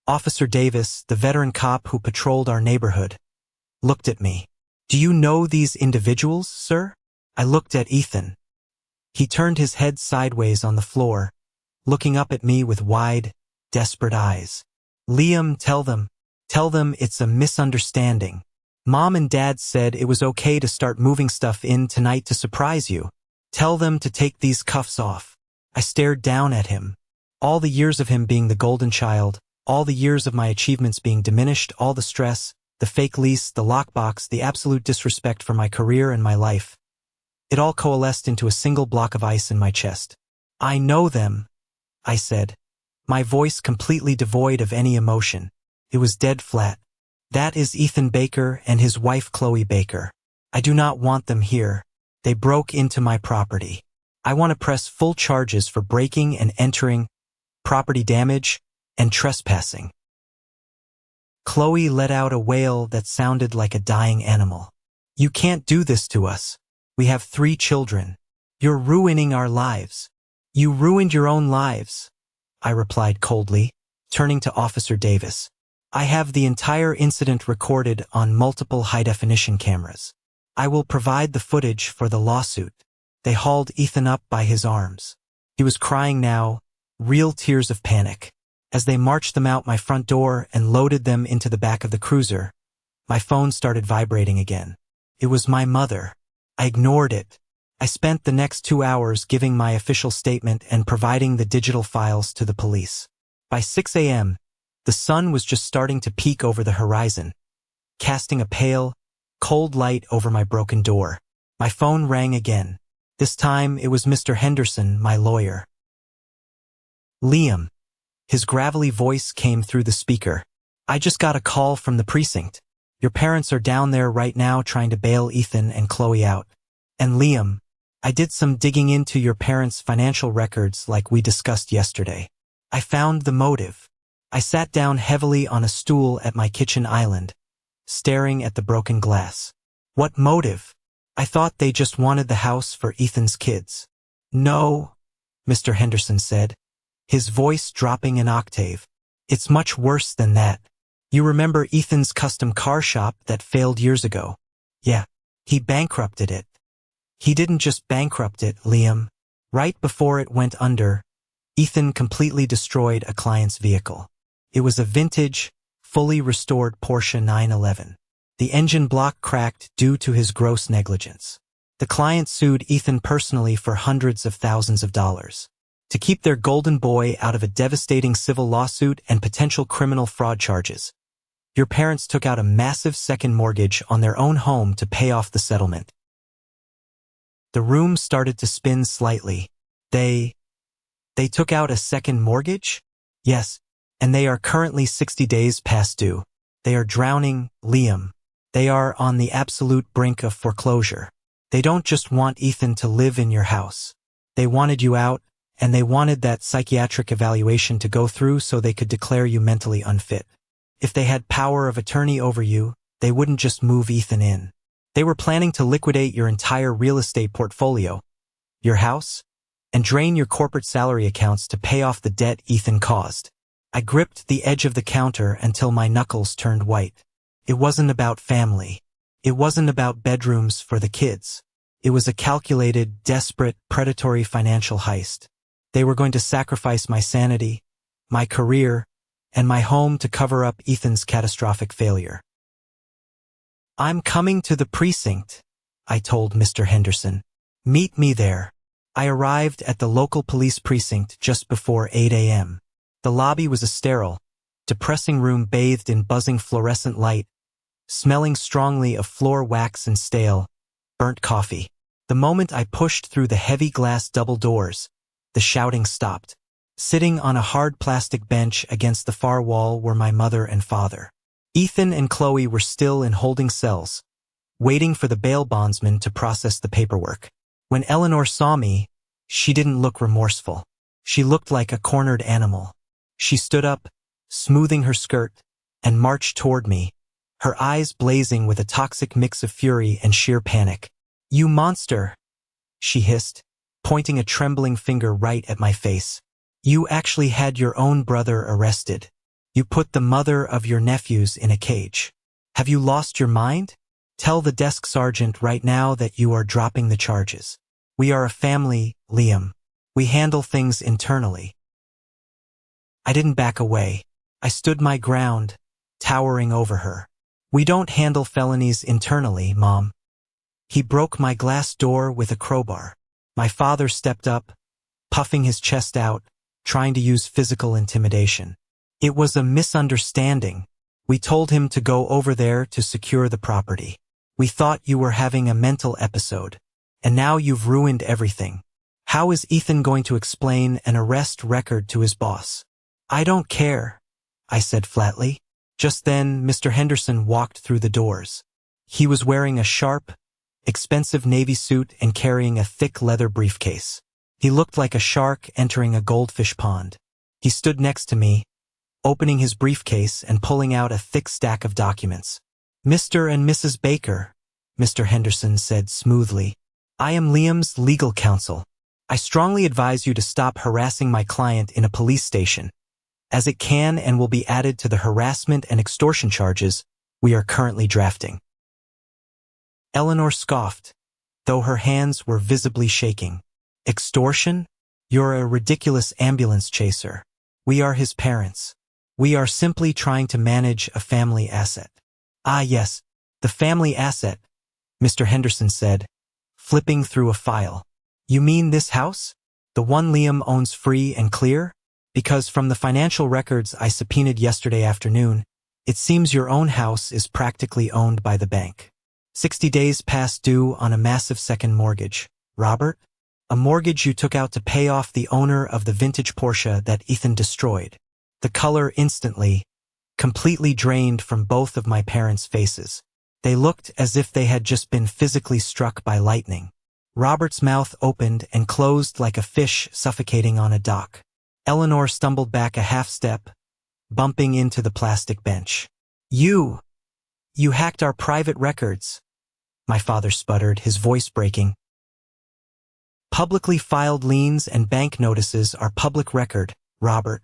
Officer Davis, the veteran cop who patrolled our neighborhood, looked at me. "Do you know these individuals, sir?" I looked at Ethan. He turned his head sideways on the floor, looking up at me with wide, desperate eyes. "Liam, tell them it's a misunderstanding. Mom and Dad said it was okay to start moving stuff in tonight to surprise you. Tell them to take these cuffs off." I stared down at him. All the years of him being the golden child, all the years of my achievements being diminished, all the stress, the fake lease, the lockbox, the absolute disrespect for my career and my life. It all coalesced into a single block of ice in my chest. "I know them," I said, my voice completely devoid of any emotion. It was dead flat. "That is Ethan Baker and his wife Chloe Baker. I do not want them here. They broke into my property. I want to press full charges for breaking and entering, property damage, and trespassing." Chloe let out a wail that sounded like a dying animal. "You can't do this to us. We have 3 children. You're ruining our lives." "You ruined your own lives," I replied coldly, turning to Officer Davis. "I have the entire incident recorded on multiple high-definition cameras. I will provide the footage for the lawsuit." They hauled Ethan up by his arms. He was crying now, real tears of panic. As they marched them out my front door and loaded them into the back of the cruiser, my phone started vibrating again. It was my mother. I ignored it, I spent the next 2 hours giving my official statement and providing the digital files to the police. By 6 a.m., the sun was just starting to peek over the horizon, casting a pale, cold light over my broken door. My phone rang again. This time it was Mr. Henderson, my lawyer. Liam. His gravelly voice came through the speaker. I just got a call from the precinct. Your parents are down there right now trying to bail Ethan and Chloe out. And Liam, I did some digging into your parents' financial records like we discussed yesterday. I found the motive. I sat down heavily on a stool at my kitchen island, staring at the broken glass. What motive? I thought they just wanted the house for Ethan's kids. No, Mr. Henderson said, his voice dropping an octave. It's much worse than that. You remember Ethan's custom car shop that failed years ago? Yeah, he bankrupted it. He didn't just bankrupt it, Liam. Right before it went under, Ethan completely destroyed a client's vehicle. It was a vintage, fully restored Porsche 911. The engine block cracked due to his gross negligence. The client sued Ethan personally for hundreds of thousands of dollars. To keep their golden boy out of a devastating civil lawsuit and potential criminal fraud charges, your parents took out a massive second mortgage on their own home to pay off the settlement. The room started to spin slightly. They took out a second mortgage? Yes, and they are currently 60 days past due. They are drowning, Liam. They are on the absolute brink of foreclosure. They don't just want Ethan to live in your house. They wanted you out, and they wanted that psychiatric evaluation to go through so they could declare you mentally unfit. If they had power of attorney over you, they wouldn't just move Ethan in. They were planning to liquidate your entire real estate portfolio, your house, and drain your corporate salary accounts to pay off the debt Ethan caused. I gripped the edge of the counter until my knuckles turned white. It wasn't about family. It wasn't about bedrooms for the kids. It was a calculated, desperate, predatory financial heist. They were going to sacrifice my sanity, my career, and my home to cover up Ethan's catastrophic failure. I'm coming to the precinct, I told Mr. Henderson. Meet me there. I arrived at the local police precinct just before 8 a.m. The lobby was a sterile, depressing room bathed in buzzing fluorescent light, smelling strongly of floor wax and stale, burnt coffee. The moment I pushed through the heavy glass double doors, the shouting stopped. Sitting on a hard plastic bench against the far wall were my mother and father. Ethan and Chloe were still in holding cells, waiting for the bail bondsman to process the paperwork. When Eleanor saw me, she didn't look remorseful. She looked like a cornered animal. She stood up, smoothing her skirt, and marched toward me, her eyes blazing with a toxic mix of fury and sheer panic. You monster, she hissed, pointing a trembling finger right at my face. You actually had your own brother arrested. You put the mother of your nephews in a cage. Have you lost your mind? Tell the desk sergeant right now that you are dropping the charges. We are a family, Liam. We handle things internally. I didn't back away. I stood my ground, towering over her. We don't handle felonies internally, Mom. He broke my glass door with a crowbar. My father stepped up, puffing his chest out, trying to use physical intimidation. It was a misunderstanding. We told him to go over there to secure the property. We thought you were having a mental episode, and now you've ruined everything. How is Ethan going to explain an arrest record to his boss? I don't care, I said flatly. Just then, Mr. Henderson walked through the doors. He was wearing a sharp, expensive navy suit and carrying a thick leather briefcase. He looked like a shark entering a goldfish pond. He stood next to me, opening his briefcase and pulling out a thick stack of documents. Mr. and Mrs. Baker, Mr. Henderson said smoothly. I am Liam's legal counsel. I strongly advise you to stop harassing my client in a police station, as it can and will be added to the harassment and extortion charges we are currently drafting. Eleanor scoffed, though her hands were visibly shaking. Extortion? You're a ridiculous ambulance chaser. We are his parents. We are simply trying to manage a family asset. Ah yes, the family asset, Mr. Henderson said, flipping through a file. You mean this house? The one Liam owns free and clear? Because from the financial records I subpoenaed yesterday afternoon, it seems your own house is practically owned by the bank. 60 days past due on a massive second mortgage. Robert? A mortgage you took out to pay off the owner of the vintage Porsche that Ethan destroyed. The color instantly, completely drained from both of my parents' faces. They looked as if they had just been physically struck by lightning. Robert's mouth opened and closed like a fish suffocating on a dock. Eleanor stumbled back a half step, bumping into the plastic bench. You hacked our private records, my father sputtered, his voice breaking. Publicly filed liens and bank notices are public record, Robert,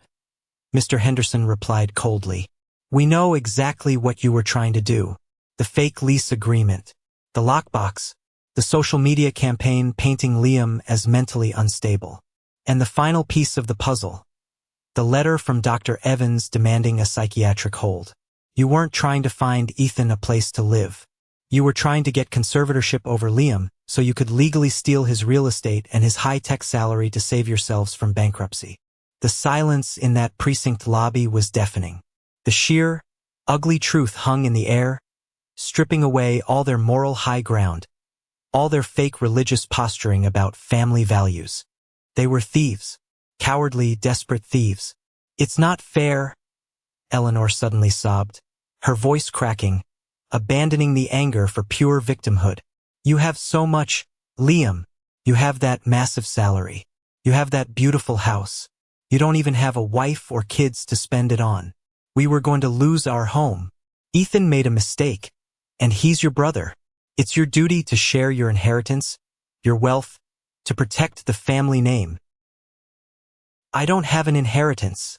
Mr. Henderson replied coldly. We know exactly what you were trying to do. The fake lease agreement, the lockbox, the social media campaign painting Liam as mentally unstable. And the final piece of the puzzle, the letter from Dr. Evans demanding a psychiatric hold. You weren't trying to find Ethan a place to live. You were trying to get conservatorship over Liam so you could legally steal his real estate and his high-tech salary to save yourselves from bankruptcy. The silence in that precinct lobby was deafening. The sheer, ugly truth hung in the air, stripping away all their moral high ground, all their fake religious posturing about family values. They were thieves, cowardly, desperate thieves. It's not fair, Eleanor suddenly sobbed, her voice cracking, abandoning the anger for pure victimhood. You have so much, Liam. You have that massive salary. You have that beautiful house. You don't even have a wife or kids to spend it on. We were going to lose our home. Ethan made a mistake, and he's your brother. It's your duty to share your inheritance, your wealth, to protect the family name. I don't have an inheritance,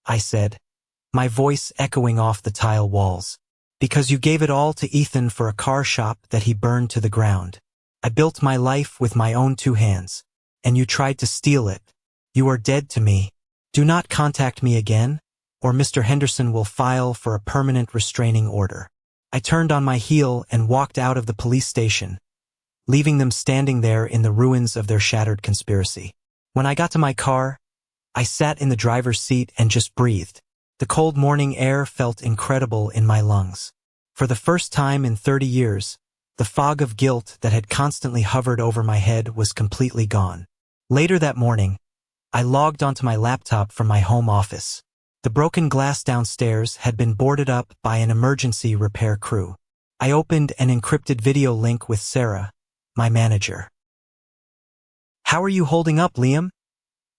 I said, my voice echoing off the tile walls. Because you gave it all to Ethan for a car shop that he burned to the ground. I built my life with my own two hands, and you tried to steal it. You are dead to me. Do not contact me again, or Mr. Henderson will file for a permanent restraining order. I turned on my heel and walked out of the police station, leaving them standing there in the ruins of their shattered conspiracy. When I got to my car, I sat in the driver's seat and just breathed. The cold morning air felt incredible in my lungs. For the first time in 30 years, the fog of guilt that had constantly hovered over my head was completely gone. Later that morning, I logged onto my laptop from my home office. The broken glass downstairs had been boarded up by an emergency repair crew. I opened an encrypted video link with Sarah, my manager. How are you holding up, Liam?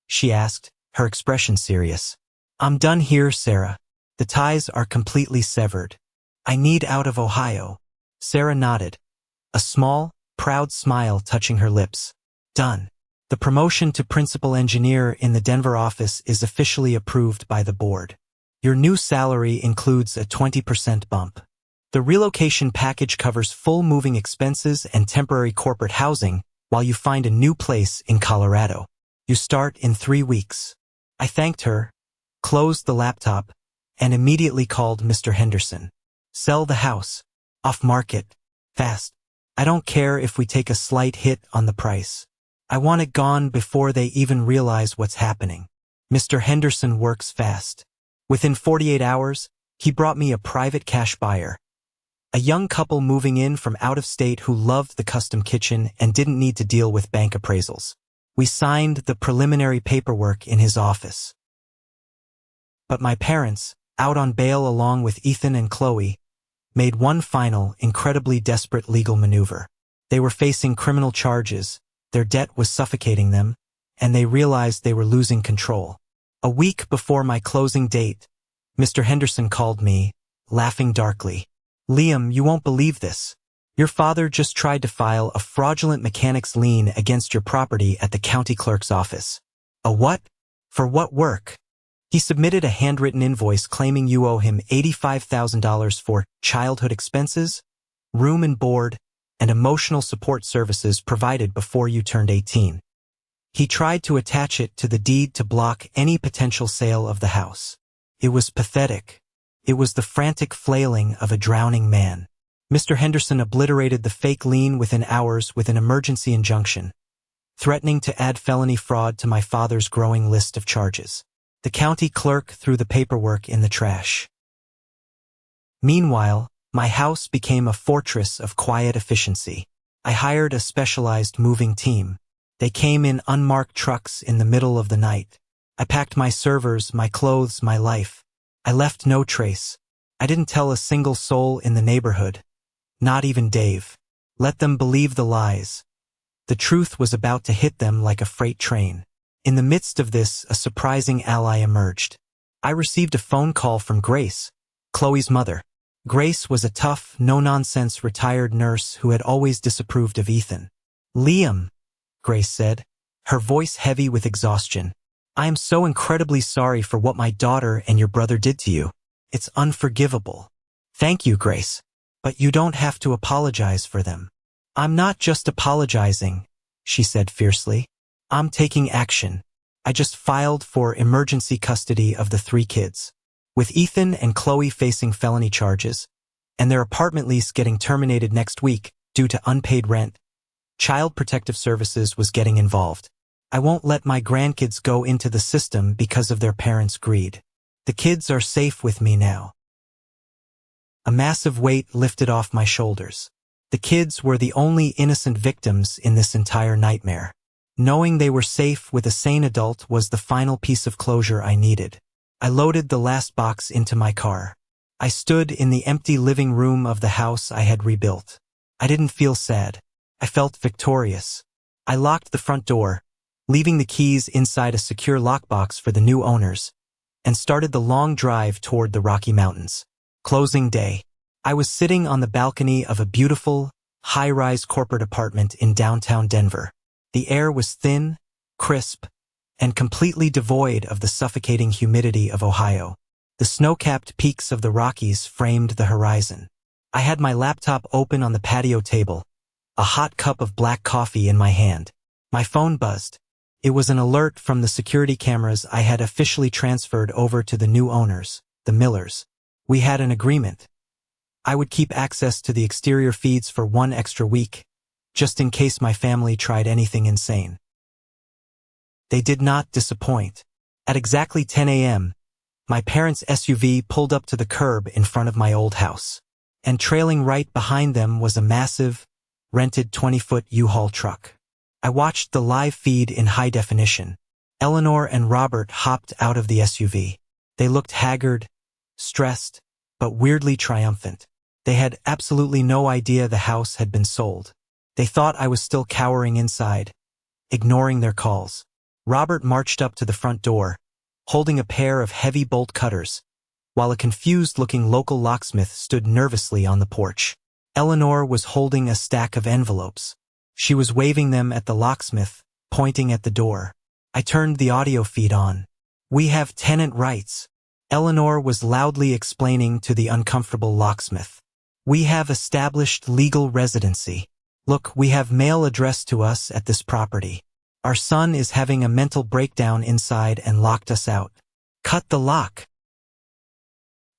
She asked, her expression serious. I'm done here, Sarah. The ties are completely severed. I need out of Ohio. Sarah nodded, a small, proud smile touching her lips. Done. The promotion to principal engineer in the Denver office is officially approved by the board. Your new salary includes a 20% bump. The relocation package covers full moving expenses and temporary corporate housing while you find a new place in Colorado. You start in 3 weeks. I thanked her, closed the laptop, and immediately called Mr. Henderson. Sell the house. Off market. Fast. I don't care if we take a slight hit on the price. I want it gone before they even realize what's happening. Mr. Henderson works fast. Within 48 hours, he brought me a private cash buyer. A young couple moving in from out of state who loved the custom kitchen and didn't need to deal with bank appraisals. We signed the preliminary paperwork in his office. But my parents, out on bail along with Ethan and Chloe, made one final, incredibly desperate legal maneuver. They were facing criminal charges, their debt was suffocating them, and they realized they were losing control. A week before my closing date, Mr. Henderson called me, laughing darkly. Liam, you won't believe this. Your father just tried to file a fraudulent mechanics lien against your property at the county clerk's office. A what? For what work? He submitted a handwritten invoice claiming you owe him $85,000 for childhood expenses, room and board, and emotional support services provided before you turned 18. He tried to attach it to the deed to block any potential sale of the house. It was pathetic. It was the frantic flailing of a drowning man. Mr. Henderson obliterated the fake lien within hours with an emergency injunction, threatening to add felony fraud to my father's growing list of charges. The county clerk threw the paperwork in the trash. Meanwhile, my house became a fortress of quiet efficiency. I hired a specialized moving team. They came in unmarked trucks in the middle of the night. I packed my servers, my clothes, my life. I left no trace. I didn't tell a single soul in the neighborhood, not even Dave. Let them believe the lies. The truth was about to hit them like a freight train. In the midst of this, a surprising ally emerged. I received a phone call from Grace, Chloe's mother. Grace was a tough, no-nonsense retired nurse who had always disapproved of Ethan. "Liam," Grace said, her voice heavy with exhaustion. "I am so incredibly sorry for what my daughter and your brother did to you. It's unforgivable." "Thank you, Grace. But you don't have to apologize for them." "I'm not just apologizing," she said fiercely. "I'm taking action. I just filed for emergency custody of the 3 kids. With Ethan and Chloe facing felony charges, and their apartment lease getting terminated next week due to unpaid rent, Child Protective Services was getting involved. I won't let my grandkids go into the system because of their parents' greed. The kids are safe with me now." A massive weight lifted off my shoulders. The kids were the only innocent victims in this entire nightmare. Knowing they were safe with a sane adult was the final piece of closure I needed. I loaded the last box into my car. I stood in the empty living room of the house I had rebuilt. I didn't feel sad. I felt victorious. I locked the front door, leaving the keys inside a secure lockbox for the new owners, and started the long drive toward the Rocky Mountains. Closing day. I was sitting on the balcony of a beautiful, high-rise corporate apartment in downtown Denver. The air was thin, crisp, and completely devoid of the suffocating humidity of Ohio. The snow-capped peaks of the Rockies framed the horizon. I had my laptop open on the patio table, a hot cup of black coffee in my hand. My phone buzzed. It was an alert from the security cameras I had officially transferred over to the new owners, the Millers. We had an agreement. I would keep access to the exterior feeds for 1 extra week, just in case my family tried anything insane. They did not disappoint. At exactly 10 a.m., my parents' SUV pulled up to the curb in front of my old house, and trailing right behind them was a massive, rented 20-foot U-Haul truck. I watched the live feed in high definition. Eleanor and Robert hopped out of the SUV. They looked haggard, stressed, but weirdly triumphant. They had absolutely no idea the house had been sold. They thought I was still cowering inside, ignoring their calls. Robert marched up to the front door, holding a pair of heavy bolt cutters, while a confused-looking local locksmith stood nervously on the porch. Eleanor was holding a stack of envelopes. She was waving them at the locksmith, pointing at the door. I turned the audio feed on. "We have tenant rights," Eleanor was loudly explaining to the uncomfortable locksmith. "We have established legal residency. Look, we have mail addressed to us at this property. Our son is having a mental breakdown inside and locked us out. Cut the lock."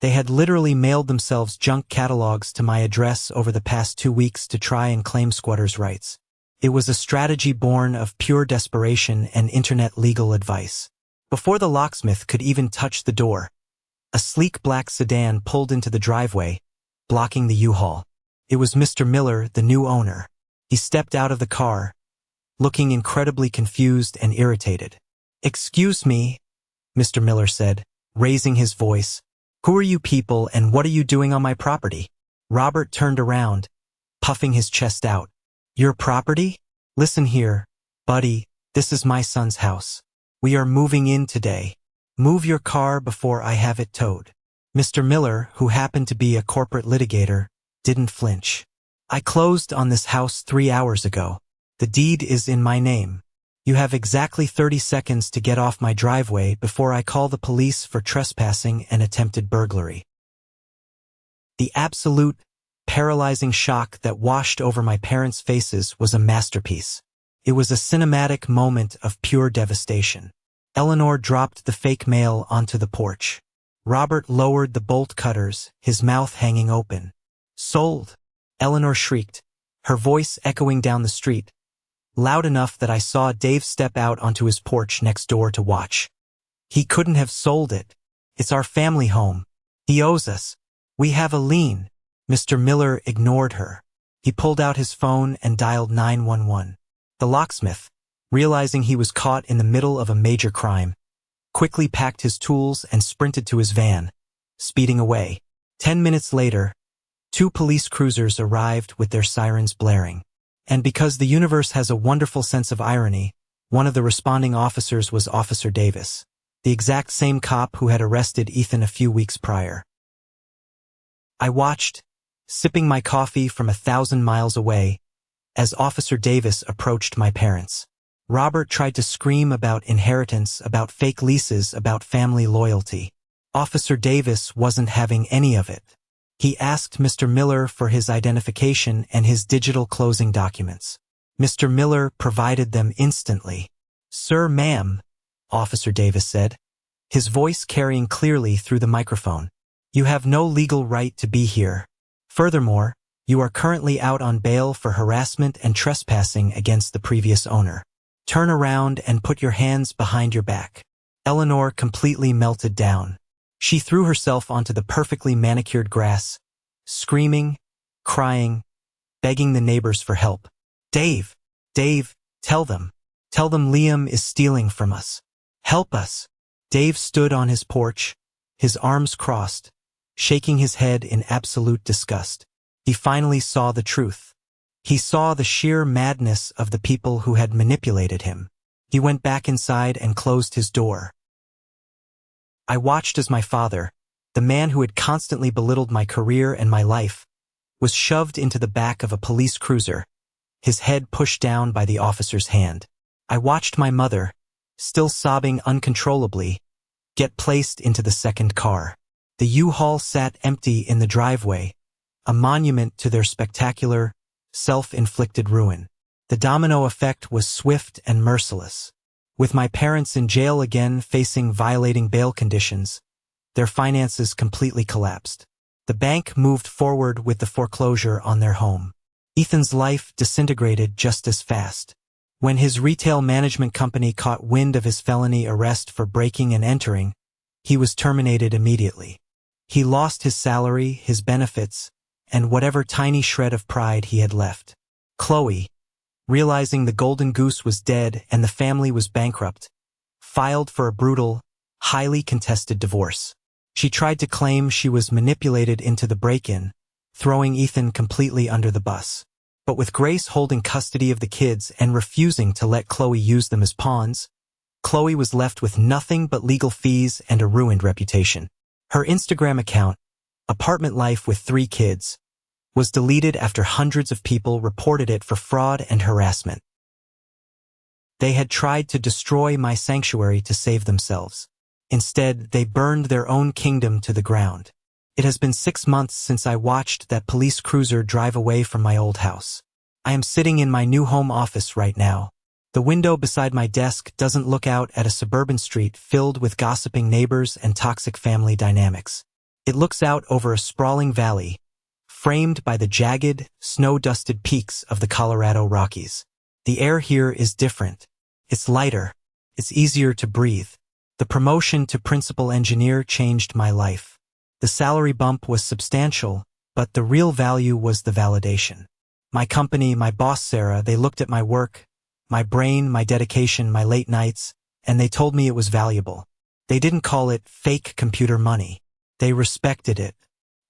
They had literally mailed themselves junk catalogs to my address over the past 2 weeks to try and claim squatters' rights. It was a strategy born of pure desperation and internet legal advice. Before the locksmith could even touch the door, a sleek black sedan pulled into the driveway, blocking the U-Haul. It was Mr. Miller, the new owner. He stepped out of the car, looking incredibly confused and irritated. "Excuse me," Mr. Miller said, raising his voice. "Who are you people and what are you doing on my property?" Robert turned around, puffing his chest out. "Your property? Listen here, buddy, this is my son's house. We are moving in today. Move your car before I have it towed." Mr. Miller, who happened to be a corporate litigator, didn't flinch. "I closed on this house 3 hours ago. The deed is in my name. You have exactly 30 seconds to get off my driveway before I call the police for trespassing and attempted burglary." The absolute, paralyzing shock that washed over my parents' faces was a masterpiece. It was a cinematic moment of pure devastation. Eleanor dropped the fake mail onto the porch. Robert lowered the bolt cutters, his mouth hanging open. "Sold," Eleanor shrieked, her voice echoing down the street, loud enough that I saw Dave step out onto his porch next door to watch. He couldn't have sold it. It's our family home. He owes us. We have a lien. Mr. Miller ignored her. He pulled out his phone and dialed 911. The locksmith, realizing he was caught in the middle of a major crime, quickly packed his tools and sprinted to his van, speeding away. 10 minutes later, 2 police cruisers arrived with their sirens blaring. And because the universe has a wonderful sense of irony, one of the responding officers was Officer Davis, the exact same cop who had arrested Ethan a few weeks prior. I watched, sipping my coffee from 1,000 miles away, as Officer Davis approached my parents. Robert tried to scream about inheritance, about fake leases, about family loyalty. Officer Davis wasn't having any of it. He asked Mr. Miller for his identification and his digital closing documents. Mr. Miller provided them instantly. "Sir, ma'am," Officer Davis said, his voice carrying clearly through the microphone. "You have no legal right to be here. Furthermore, you are currently out on bail for harassment and trespassing against the previous owner. Turn around and put your hands behind your back." Eleanor completely melted down. She threw herself onto the perfectly manicured grass, screaming, crying, begging the neighbors for help. Dave, tell them Liam is stealing from us. Help us." Dave stood on his porch, his arms crossed, shaking his head in absolute disgust. He finally saw the truth. He saw the sheer madness of the people who had manipulated him. He went back inside and closed his door. I watched as my father, the man who had constantly belittled my career and my life, was shoved into the back of a police cruiser, his head pushed down by the officer's hand. I watched my mother, still sobbing uncontrollably, get placed into the second car. The U-Haul sat empty in the driveway, a monument to their spectacular, self-inflicted ruin. The domino effect was swift and merciless. With my parents in jail again facing violating bail conditions, their finances completely collapsed. The bank moved forward with the foreclosure on their home. Ethan's life disintegrated just as fast. When his retail management company caught wind of his felony arrest for breaking and entering, he was terminated immediately. He lost his salary, his benefits, and whatever tiny shred of pride he had left. Chloe, realizing the golden goose was dead and the family was bankrupt, filed for a brutal, highly contested divorce. She tried to claim she was manipulated into the break-in, throwing Ethan completely under the bus. But with Grace holding custody of the kids and refusing to let Chloe use them as pawns, Chloe was left with nothing but legal fees and a ruined reputation. Her Instagram account, Apartment Life with 3 Kids, was deleted after hundreds of people reported it for fraud and harassment. They had tried to destroy my sanctuary to save themselves. Instead, they burned their own kingdom to the ground. It has been 6 months since I watched that police cruiser drive away from my old house. I am sitting in my new home office right now. The window beside my desk doesn't look out at a suburban street filled with gossiping neighbors and toxic family dynamics. It looks out over a sprawling valley, framed by the jagged, snow-dusted peaks of the Colorado Rockies. The air here is different. It's lighter. It's easier to breathe. The promotion to principal engineer changed my life. The salary bump was substantial, but the real value was the validation. My company, my boss Sarah, they looked at my work, my brain, my dedication, my late nights, and they told me it was valuable. They didn't call it fake computer money. They respected it.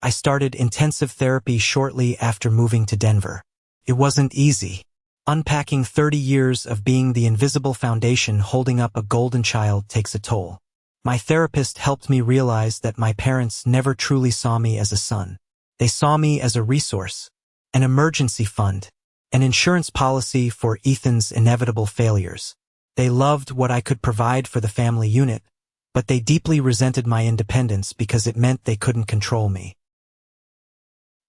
I started intensive therapy shortly after moving to Denver. It wasn't easy. Unpacking 30 years of being the invisible foundation holding up a golden child takes a toll. My therapist helped me realize that my parents never truly saw me as a son. They saw me as a resource, an emergency fund, an insurance policy for Ethan's inevitable failures. They loved what I could provide for the family unit, but they deeply resented my independence because it meant they couldn't control me.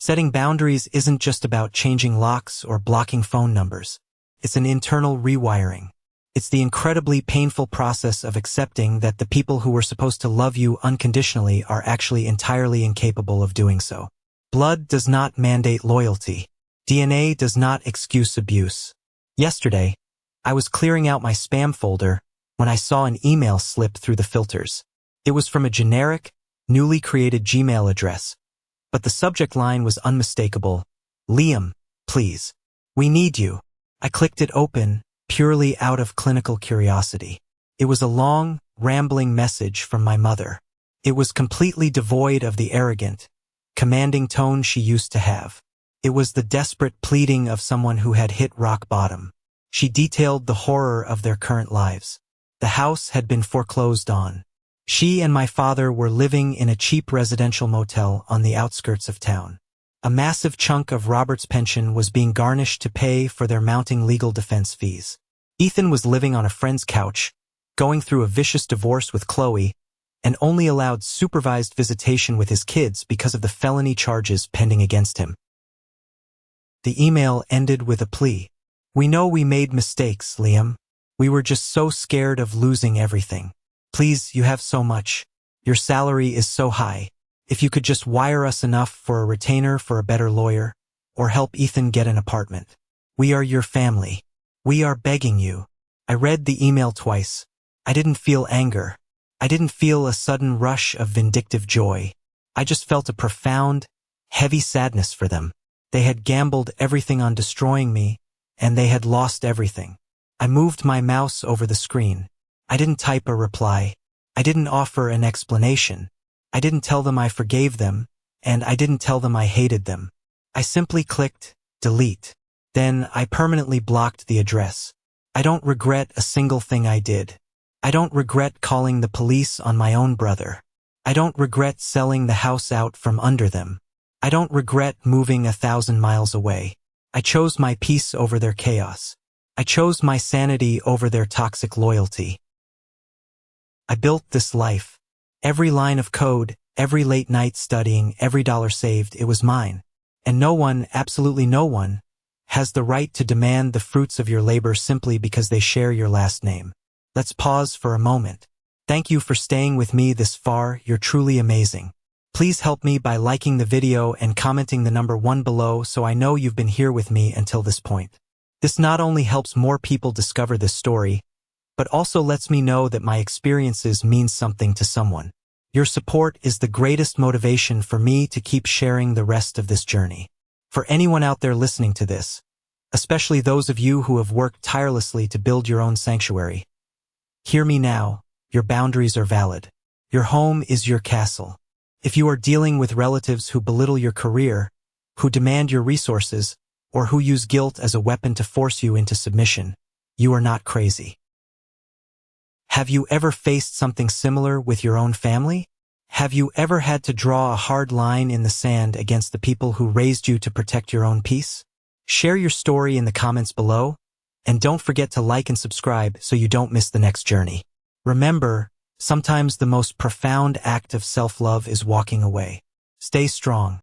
Setting boundaries isn't just about changing locks or blocking phone numbers. It's an internal rewiring. It's the incredibly painful process of accepting that the people who were supposed to love you unconditionally are actually entirely incapable of doing so. Blood does not mandate loyalty. DNA does not excuse abuse. Yesterday, I was clearing out my spam folder when I saw an email slip through the filters. It was from a generic, newly created Gmail address, but the subject line was unmistakable. Liam, please. We need you. I clicked it open, purely out of clinical curiosity. It was a long, rambling message from my mother. It was completely devoid of the arrogant, commanding tone she used to have. It was the desperate pleading of someone who had hit rock bottom. She detailed the horror of their current lives. The house had been foreclosed on. She and my father were living in a cheap residential motel on the outskirts of town. A massive chunk of Robert's pension was being garnished to pay for their mounting legal defense fees. Ethan was living on a friend's couch, going through a vicious divorce with Chloe, and only allowed supervised visitation with his kids because of the felony charges pending against him. The email ended with a plea. We know we made mistakes, Liam. We were just so scared of losing everything. Please, you have so much. Your salary is so high. If you could just wire us enough for a retainer for a better lawyer, or help Ethan get an apartment. We are your family. We are begging you. I read the email twice. I didn't feel anger. I didn't feel a sudden rush of vindictive joy. I just felt a profound, heavy sadness for them. They had gambled everything on destroying me, and they had lost everything. I moved my mouse over the screen. I didn't type a reply. I didn't offer an explanation. I didn't tell them I forgave them, and I didn't tell them I hated them. I simply clicked delete. Then I permanently blocked the address. I don't regret a single thing I did. I don't regret calling the police on my own brother. I don't regret selling the house out from under them. I don't regret moving 1,000 miles away. I chose my peace over their chaos. I chose my sanity over their toxic loyalty. I built this life. Every line of code, every late night studying, every dollar saved, it was mine. And no one, absolutely no one, has the right to demand the fruits of your labor simply because they share your last name. Let's pause for a moment. Thank you for staying with me this far. You're truly amazing. Please help me by liking the video and commenting the number 1 below so I know you've been here with me until this point. This not only helps more people discover this story, but also lets me know that my experiences mean something to someone. Your support is the greatest motivation for me to keep sharing the rest of this journey. For anyone out there listening to this, especially those of you who have worked tirelessly to build your own sanctuary, hear me now. Your boundaries are valid. Your home is your castle. If you are dealing with relatives who belittle your career, who demand your resources, or who use guilt as a weapon to force you into submission, you are not crazy. Have you ever faced something similar with your own family? Have you ever had to draw a hard line in the sand against the people who raised you to protect your own peace? Share your story in the comments below, and don't forget to like and subscribe so you don't miss the next journey. Remember, sometimes the most profound act of self-love is walking away. Stay strong.